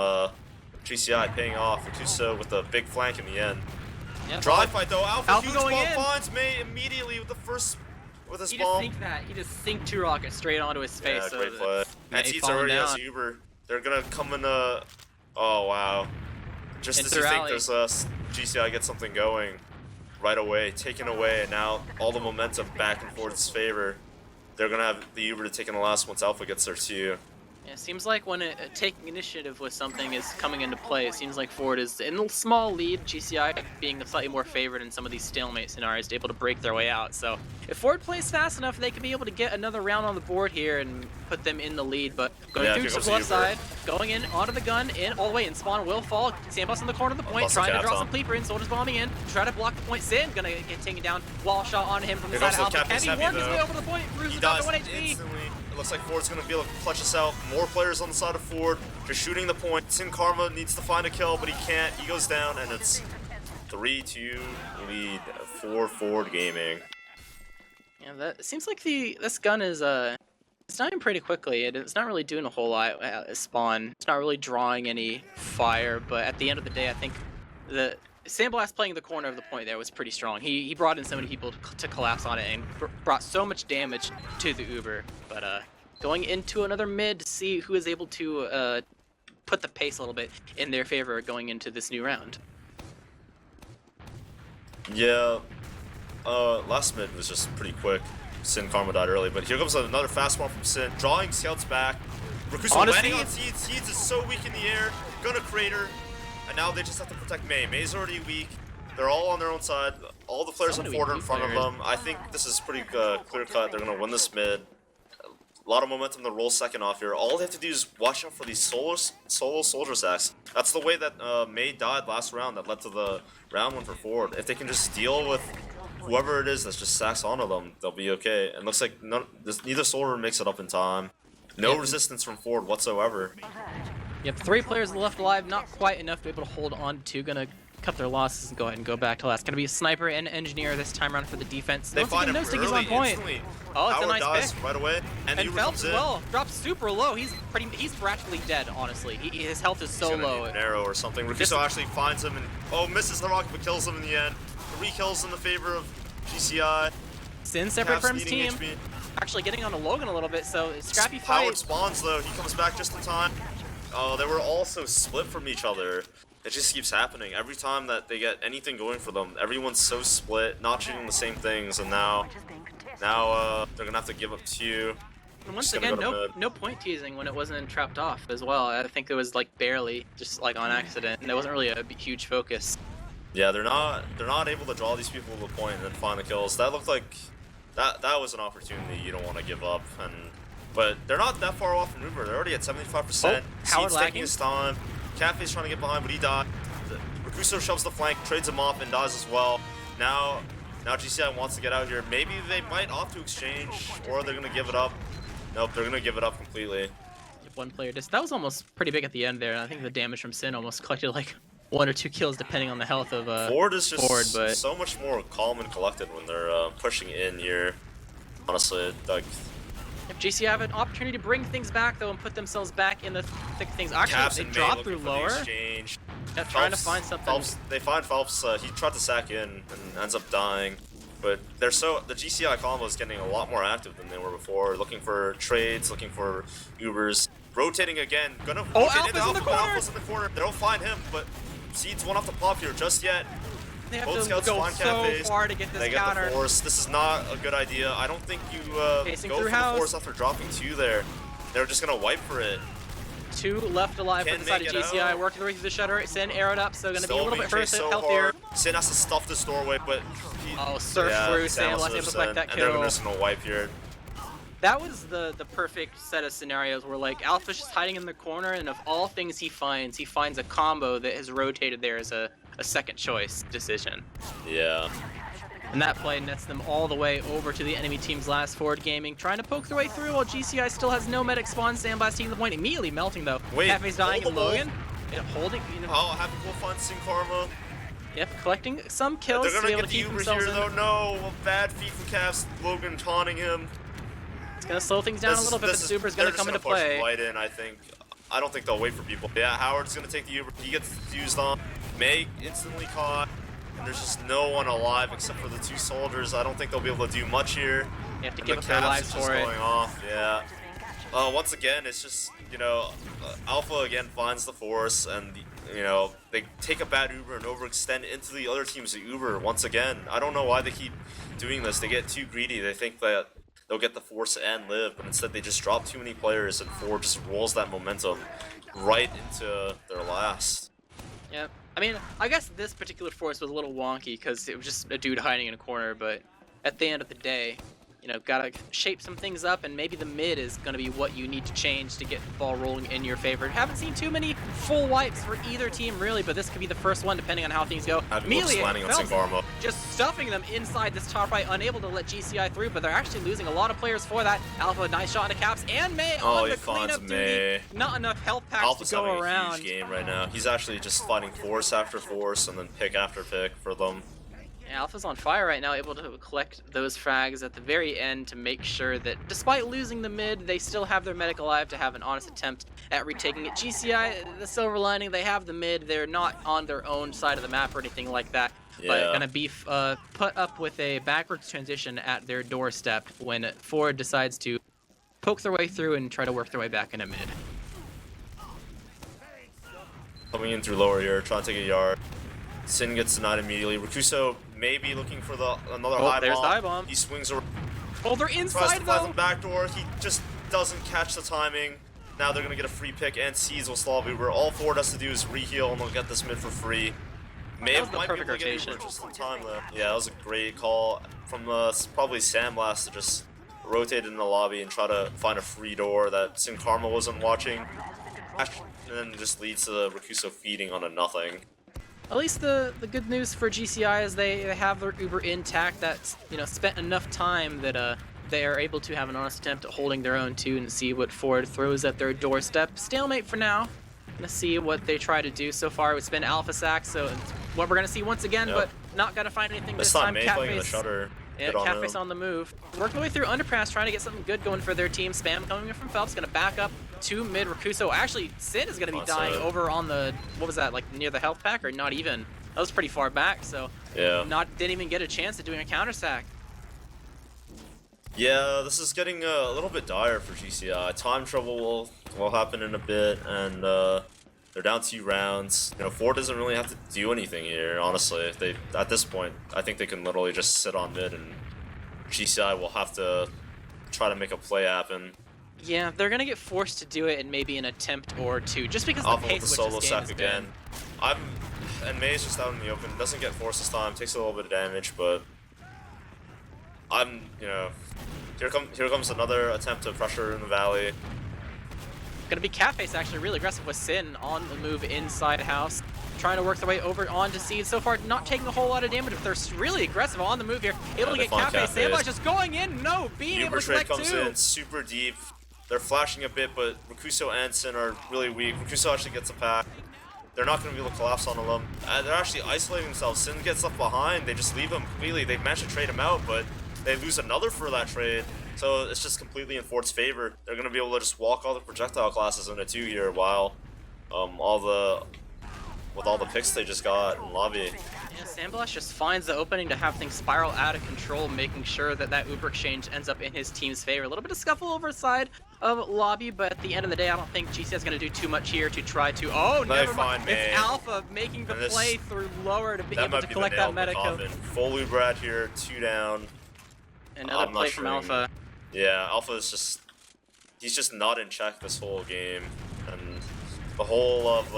GCI paying off. Rakuso with a big flank in the end. Yep. Dry fight though. Alpha huge going bomb in. finds May immediately with the first his He bomb. just synced that. He just synced 2 rockets straight onto his face. Yeah, great play. And Seeds already has Uber. They're gonna come in oh wow. Just as you think there's GCI get something going right away, taken away, and now all the momentum back and forth in his favor. They're gonna have the Uber to take in the last once Alpha gets there too. Yeah, it seems like when taking initiative with something is coming into play, it seems like Ford is in a small lead, GCI being slightly more favored in some of these stalemate scenarios, able to break their way out. So if Ford plays fast enough, they could be able to get another round on the board here and put them in the lead. But going through to the left side, going in onto the gun, in all the way in, spawn will fall. Sandbox in the corner of the point, trying to draw some creeper in, soldiers bombing in, try to block the point. Sin gonna get taken down, wall shot on him from the side of Alpha. Can he work his way over the point? Bruce is down to 1 HP. It looks like Ford's gonna be able to clutch us out. More players on the side of Ford, just shooting the point. Sin Karma needs to find a kill, but he can't. He goes down, and it's 3-2 lead for Ford Gaming. Yeah, that seems like this gun is it's dying pretty quickly. It's not really doing a whole lot at spawn. It's not really drawing any fire, but at the end of the day, I think the Sandblast playing the corner of the point there was pretty strong. He brought in so many people to collapse on it and brought so much damage to the Uber. But going into another mid to see who is able to put the pace a little bit in their favor going into this new round. Yeah, last mid was just pretty quick. Sin Karma died early, but here comes another fast one from Sin, drawing scouts back. Rakuso landing on Seeds. Seeds is so weak in the air, gonna crater. And now they just have to protect May. May's already weak. They're all on their own side. All the players on Ford are in front of them. I think this is pretty clear cut. They're going to win this mid. A lot of momentum to roll second off here. All they have to do is watch out for these solo soldier sacks. That's the way that May died last round that led to the round 1 for Ford. If they can just deal with whoever it is that's just sacks onto them, they'll be okay. And looks like neither soldier makes it up in time. No resistance from Ford whatsoever. Yep, 3 players left alive, not quite enough to be able to hold on to. Gonna cut their losses and go ahead and go back to last. Gonna be a sniper and engineer this time around for the defense. They find him early, on point. Instantly. Oh, it's Howard a nice dies pick. right away. And Phelps as well drops super low. He's practically dead, honestly. His health is so low. An arrow or something. Rakuso actually finds him and misses the rocket but kills him in the end. 3 kills in the favor of GCI. Sin separate from his team. HP. Actually getting on to Logan a little bit, so scrappy fight. Howard spawns though. He comes back just in time. Oh, they were all so split from each other. It just keeps happening. Every time that they get anything going for them, everyone's so split, not shooting the same things, and now they're gonna have to give up 2. And once again, no point teasing when it wasn't trapped off as well. I think it was like barely, just like on accident, and it wasn't really a huge focus. Yeah, they're not able to draw these people to the point and then find the kills. That looked like that was an opportunity you don't want to give up. But they're not that far off from Uber. They're already at 75%. Howard Seed's lagging. taking his time. Cafe's trying to get behind, but he died. Rakuso shoves the flank, trades him off, and dies as well. Now GCI wants to get out here. Maybe they might opt to exchange, or they're gonna give it up. Nope, they're gonna give it up completely. One player just that was almost pretty big at the end there, and I think the damage from Sin almost collected like 1 or 2 kills depending on the health of Ford is just but so much more calm and collected when they're pushing in here. Honestly, like if GCI have an opportunity to bring things back though and put themselves back in the thick of things. Actually, they drop through lower. Yeah, trying to find something. Phelps, they find Phelps. He tried to sack in and ends up dying. But the GCI combo is getting a lot more active than they were before. Looking for trades, looking for Ubers, rotating again. Gonna rotate into Alpha's in the corner. Alpha's in the corner. They don't find him, but Seeds won't have to pop here just yet. They have Both to scouts go find so cafes. far to get this They counter. get the force. This is not a good idea. I don't think you go for the force after dropping 2 there. They're just gonna wipe for it. 2 left alive for the side of GCI, working their way through the shutter. Sin arrowed up, so gonna be a little bit healthier. Sin has to stuff this doorway, but surf through. Sam was able to collect that kill. And they're just gonna wipe here. That was the perfect set of scenarios where like Alpha's just hiding in the corner, and of all things he finds a combo that has rotated there as a second choice decision. Yeah. And that play nets them all the way over to the enemy team's last forward gaming, trying to poke their way through while GCI still has no medic spawn. Sandblast taking the point, immediately melting though. Wait, Cafe's dying and Logan. Holding, you know. Oh, happy will find Sin Karma. Yep, collecting some kills They're to be gonna able get to the keep Uber themselves here in. though. No, a bad feed from Cavs. Logan taunting him. It's gonna slow things down a little bit, but Super's gonna come into play. Right in, I think. I don't think they'll wait for people. Yeah, Howard's gonna take the Uber. He gets used on. May instantly caught. And there's just no one alive except for the 2 soldiers. I don't think they'll be able to do much here. You have to give up their lives for it. Going off, yeah. Once again, it's just, you know, Alpha again finds the force, and, you know, they take a bad Uber and overextend into the other team's Uber once again. I don't know why they keep doing this. They get too greedy. They think that they'll get the force and live, but instead they just drop too many players, and Ford just rolls that momentum right into their last. Yep. I mean, I guess this particular force was a little wonky because it was just a dude hiding in a corner, but at the end of the day, you know, gotta shape some things up, and maybe the mid is gonna be what you need to change to get the ball rolling in your favor. Haven't seen too many full wipes for either team really, but this could be the first one depending on how things go. Immediately, just stuffing them inside this top right, unable to let GCI through, but they're actually losing a lot of players for that. Alpha, nice shot into Caps, and May on the cleanup duty. Not enough health packs Alpha's to go having around. a huge game right now. He's actually just fighting force after force and then pick after pick for them. Yeah, Alpha's on fire right now, able to collect those frags at the very end to make sure that despite losing the mid, they still have their medic alive to have an honest attempt at retaking it. GCI, the silver lining, they have the mid, they're not on their own side of the map or anything like that, but gonna be put up with a backwards transition at their doorstep when Ford decides to poke their way through and try to work their way back into mid. Coming in through lower here, trying to take a yard. Sin gets denied immediately. Rakuso maybe looking for another high bomb. There's the high bomb. He swings around. Oh, they're inside though. Tries to back door. He just doesn't catch the timing. Now they're gonna get a free pick, and Seeds will stall Uber. All Ford has to do is reheal, and they'll get this mid for free. That was the perfect rotation. Just in time though. Yeah, that was a great call from probably Sandblast to just rotate in the lobby and try to find a free door that Sin Karma wasn't watching, and then it just leads to the Rakuso feeding on a nothing. At least the good news for GCI is they have their Uber intact. That's, you know, spent enough time that they are able to have an honest attempt at holding their own too and see what Ford throws at their doorstep. Stalemate for now. Gonna see what they try to do. So far it's been Alpha Sack, so it's what we're gonna see once again, but not gonna find anything this time. Yeah, Catface on the move. Working their way through Underpass, trying to get something good going for their team. Spam coming in from Phelps, gonna back up to mid. Rakuso, actually, Sin is gonna be dying over on the, what was that, like near the health pack, or not even? That was pretty far back, so didn't even get a chance at doing a counter sack. Yeah, this is getting a little bit dire for GCI. Time trouble will happen in a bit, and they're down 2 rounds. You know, Ford doesn't really have to do anything here, honestly. At this point, I think they can literally just sit on mid, and GCI will have to try to make a play happen. Yeah, they're gonna get forced to do it in maybe an attempt or two, just because the Alpha with pace the which solo this game sack has again. been. And May's just out in the open. Doesn't get forced this time. Takes a little bit of damage, but you know, here comes another attempt to pressure in the valley. Gonna be Catface actually really aggressive with Sin on the move inside house, trying to work their way over onto Seed. So far, not taking a whole lot of damage, but they're really aggressive on the move here. Able to get Catface. Sandblast just going in, being able to collect two. Comes in super deep. They're flashing a bit, but Rakuso and Sin are really weak. Rakuso actually gets a pack. They're not going to be able to collapse on them. They're actually isolating themselves. Sin gets left behind. They just leave him completely. They managed to trade him out, but they lose another for that trade. So it's just completely in Fort's favor. They're going to be able to just walk all the projectile classes into 2 here while with all the picks they just got in lobby. Yeah, Sandblast just finds the opening to have things spiral out of control, making sure that Uber exchange ends up in his team's favor. A little bit of scuffle over the side of lobby, but at the end of the day, I don't think GCS is going to do too much here to try to. Oh, never mind. It's Alpha making the play through lower to be able to collect that medical. Full Uber out here, 2 down. Another play from Alpha. Yeah, Alpha is he's just not in check this whole game, and the whole of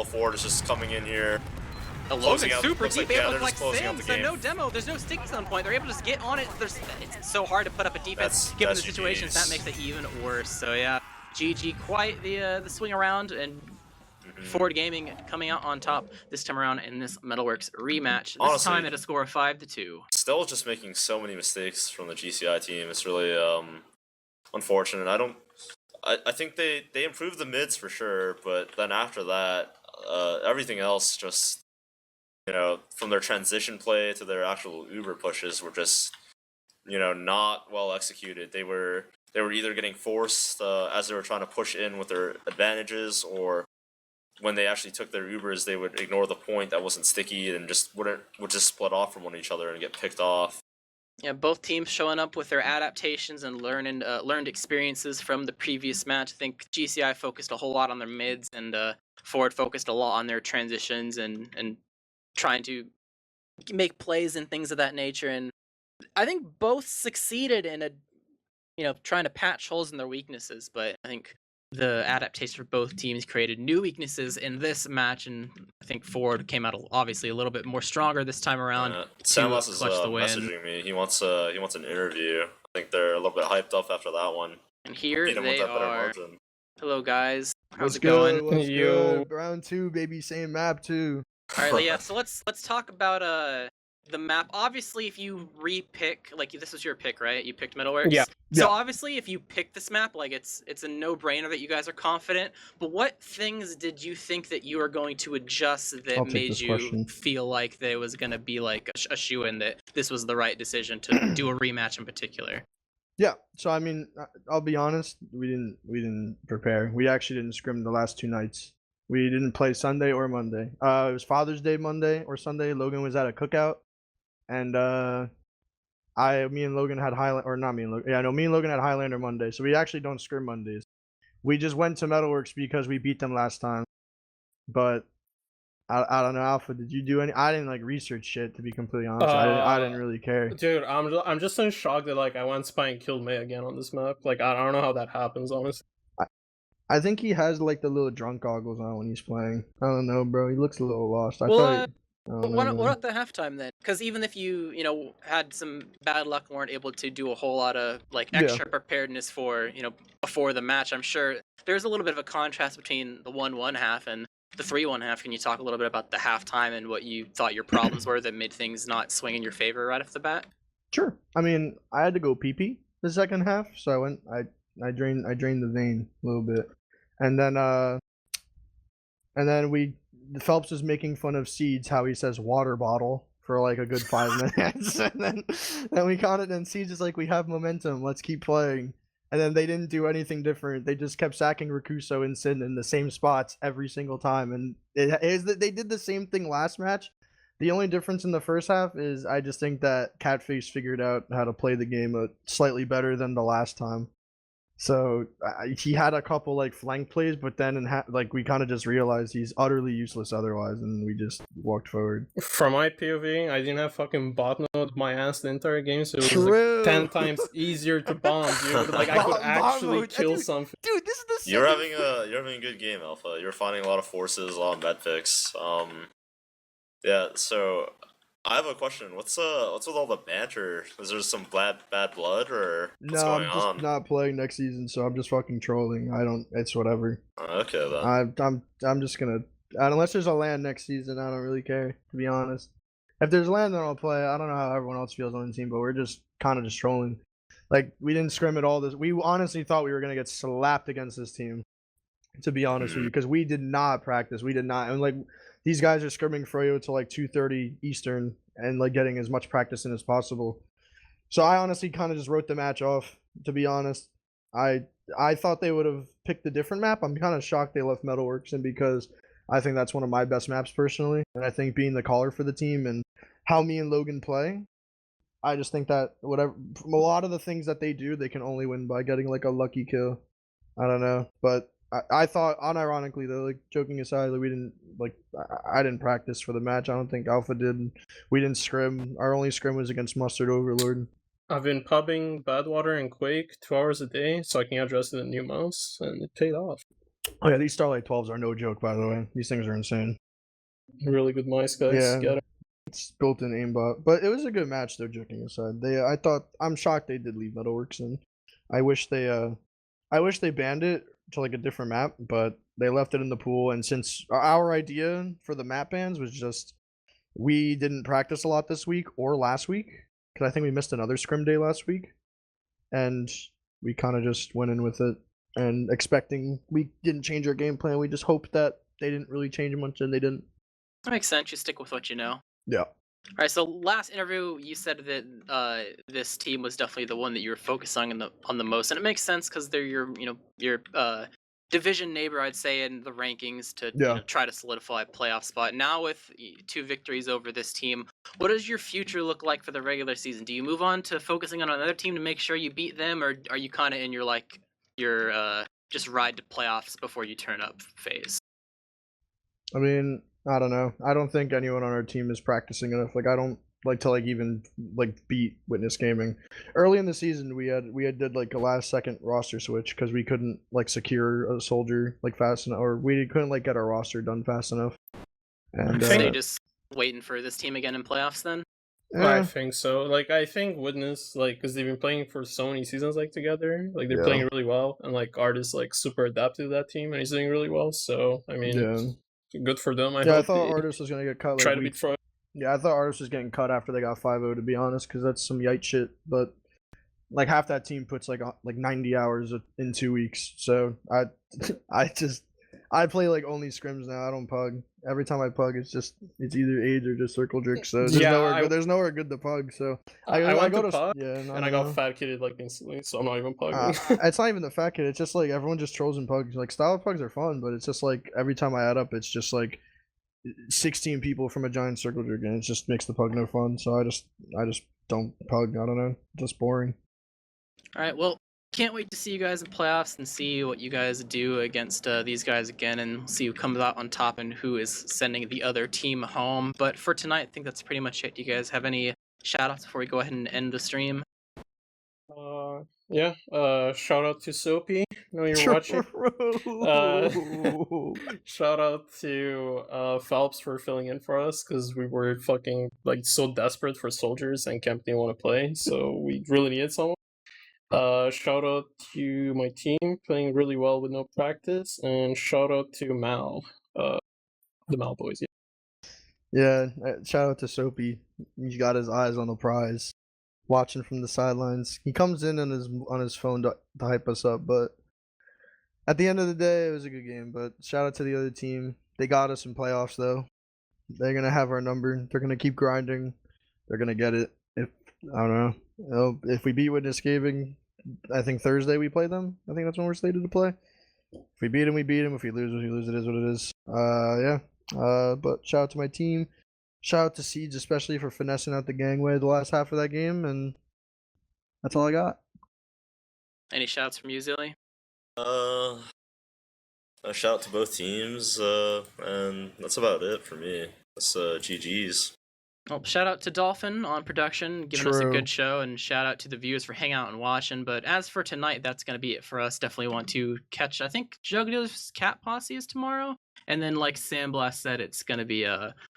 Ford is just coming in here. The Logan super deep, able to collect Sin, so no demo, there's no stickies on point, they're able to just get on it. It's so hard to put up a defense given the situations, that makes it even worse. So yeah, GG quite the swing around, and Ford Gaming coming out on top this time around in this Metalworks rematch. This time at a score of 5-2. Still just making so many mistakes from the GCI team. It's really unfortunate. I think they improved the mids for sure, but then after that, everything else just, from their transition play to their actual Uber pushes were just, not well executed. They were either getting forced as they were trying to push in with their advantages, or when they actually took their Ubers, they would ignore the point that wasn't sticky and would just split off from one each other and get picked off. Yeah, both teams showing up with their adaptations and learned experiences from the previous match. I think GCI focused a whole lot on their mids, and Ford focused a lot on their transitions and trying to make plays and things of that nature. And I think both succeeded in trying to patch holes in their weaknesses, but I think the adaptation for both teams created new weaknesses in this match, and I think Ford came out obviously a little bit more stronger this time around. Sandblast is messaging me. He wants an interview. I think they're a little bit hyped up after that one. And here they are. Hello guys. How's it going? What's good? Round 2, baby. Same map too. All right, yeah. So let's talk about the map. Obviously, if you re-pick, like this was your pick, right? You picked Metalworks. Yeah. So obviously, if you pick this map, like it's a no-brainer that you guys are confident. But what things did you think that you were going to adjust that made you feel like there was going to be like a shoo-in that this was the right decision to do a rematch in particular? Yeah. So I mean, I'll be honest. We didn't prepare. We actually didn't scrim the last 2 nights. We didn't play Sunday or Monday. It was Father's Day Monday or Sunday. Logan was at a cookout. And me and Logan had me and Logan had Highlander Monday, so we actually don't scrim Mondays. We just went to Metalworks because we beat them last time. But I don't know, Alpha, did you do any? I didn't research shit, to be completely honest. I didn't really care. Dude, I'm just in shock that I went spy and killed May again on this map. I don't know how that happens, honestly. I think he has the little drunk goggles on when he's playing. I don't know, bro. He looks a little lost. But what about the halftime then? Because even if you had some bad luck and weren't able to do a whole lot of extra preparedness for before the match, I'm sure there's a little bit of a contrast between the 1-1 half and the 3-1 half. Can you talk a little bit about the halftime and what you thought your problems were that made things not swing in your favor right off the bat? Sure. I mean, I had to go pee the second half, so I drained the vein a little bit, and then Phelps was making fun of Seeds, how he says water bottle for a good 5 minutes. And then we caught it, and Seeds is like, we have momentum, let's keep playing. And then they didn't do anything different. They just kept sacking Rakuso and Sin in the same spots every single time. And they did the same thing last match. The only difference in the first half is I just think that Catface figured out how to play the game slightly better than the last time. So he had a couple like flank plays, but then like we kind of just realized he's utterly useless otherwise, and we just walked forward. From my POV, I didn't have fucking bot node my ass the entire game, so it was True. like 10 times easier to bomb, dude. Like I could Bomb actually mode. kill Dude, something. Dude, this is the You're second. having a good game, Alpha. You're finding a lot of forces, a lot of med picks. Yeah. So I have a question. What's with all the banter? Is there some bad blood or what's No, going I'm just on? not playing next season, so I'm just fucking trolling. I don't. It's whatever. Okay then. I'm just gonna. Unless there's a land next season, I don't really care. To be honest, if there's land, then I'll play. I don't know how everyone else feels on the team, but we're just kind of just trolling. Like we didn't scrim at all. We honestly thought we were gonna get slapped against this team. To be honest with you, because we did not practice. We did not, and like these guys are scrimming Froyo till like 2:30 Eastern, and like getting as much practice in as possible. So I honestly kind of just wrote the match off. To be honest, I thought they would have picked a different map. I'm kind of shocked they left Metalworks in because I think that's one of my best maps personally, and I think being the caller for the team and how me and Logan play, I just think that whatever a lot of the things that they do, they can only win by getting like a lucky kill. I don't know, but I thought, unironically though, like joking aside, like we didn't like I didn't practice for the match. I don't think Alpha did. We didn't scrim. Our only scrim was against Mustard Overlord. I've been pubbing Badwater and Quake 2 hours a day so I can address the new mouse, and it paid off. Oh yeah, these Starlight 12s are no joke, by the way. These things are insane. Really good mice, guys. Yeah. Get it. It's built-in aimbot, but it was a good match though. Joking aside, I'm shocked they did leave Metalworks in. I wish they banned it to like a different map, but they left it in the pool. And since our idea for the map bans was just we didn't practice a lot this week or last week because I think we missed another scrim day last week, and we kind of just went in with it and expecting we didn't change our game plan. We just hoped that they didn't really change much, and they didn't. That makes sense. You stick with what you know. Yeah. All right. So last interview, you said that this team was definitely the one that you were focusing on the most, and it makes sense because they're your division neighbor, I'd say, in the rankings to try to solidify a playoff spot. Now with 2 victories over this team, what does your future look like for the regular season? Do you move on to focusing on another team to make sure you beat them, or are you kind of in your just ride to playoffs before you turn up phase? I mean, I don't know. I don't think anyone on our team is practicing enough. Like I don't like to even beat Witness Gaming. Early in the season, we had did like a last second roster switch because we couldn't secure a soldier fast enough, or we couldn't get our roster done fast enough. And so you just waiting for this team again in playoffs then? I think so. I think Witness, because they've been playing for so many seasons together. They're playing really well, and Art is super adapted to that team, and he's doing really well. So I mean, good for them. I thought Artis was gonna get cut. Try to beat Froyo. Yeah, I thought Artis was getting cut after they got 5-0, to be honest, because that's some yite shit. But half that team puts 90 hours in 2 weeks. So I play only scrims now. I don't pug. Every time I pug, it's either age or just circle jerk. So there's nowhere good to pug. So I went to pug, and I got fat kidded instantly. So I'm not even pugging. It's not even the fat kid. It's just everyone just trolls and pugs. Style pugs are fun, but it's just every time I add up, it's just 16 people from a giant circle jerk, and it just makes the pug no fun. So I just don't pug. I don't know, just boring. All right, well, can't wait to see you guys in playoffs and see what you guys do against these guys again, and see who comes out on top and who is sending the other team home. But for tonight, I think that's pretty much it. Do you guys have any shout-outs before we go ahead and end the stream? Yeah. Shout out to Soapy. No, you're watching. Shout out to Phelps for filling in for us because we were fucking so desperate for soldiers and Kemp didn't want to play, so we really needed someone. Shout out to my team playing really well with no practice, and shout out to Mal, the Mal boys. Yeah, shout out to Soapy. He's got his eyes on the prize, watching from the sidelines. He comes in on his phone to hype us up, but at the end of the day, it was a good game. But shout out to the other team. They got us in playoffs, though. They're gonna have our number. They're gonna keep grinding. They're gonna get it. I don't know. If we beat Witness Gaming, I think Thursday we play them. I think that's when we're slated to play. If we beat them, we beat them. If we lose, it is what it is. Yeah. But shout out to my team. Shout out to Siege, especially for finessing out the gangway the last half of that game, and that's all I got. Any shouts from you, Zilly? A shout out to both teams, and that's about it for me. That's GG's. Well, shout out to Dolphin on production, giving us a True. good show, and shout out to the viewers for hanging out and watching. But as for tonight, that's going to be it for us. Definitely want to catch, I think, Juggler's Cat Posse is tomorrow. And then, like Sandblast said, it's going to be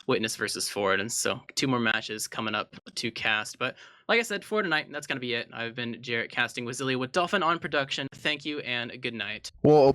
Witness versus Ford. And so 2 more matches coming up to cast. But like I said, for tonight, that's going to be it. I've been Jarrett casting with Zilly with Dolphin on production. Thank you and good night. Whoa.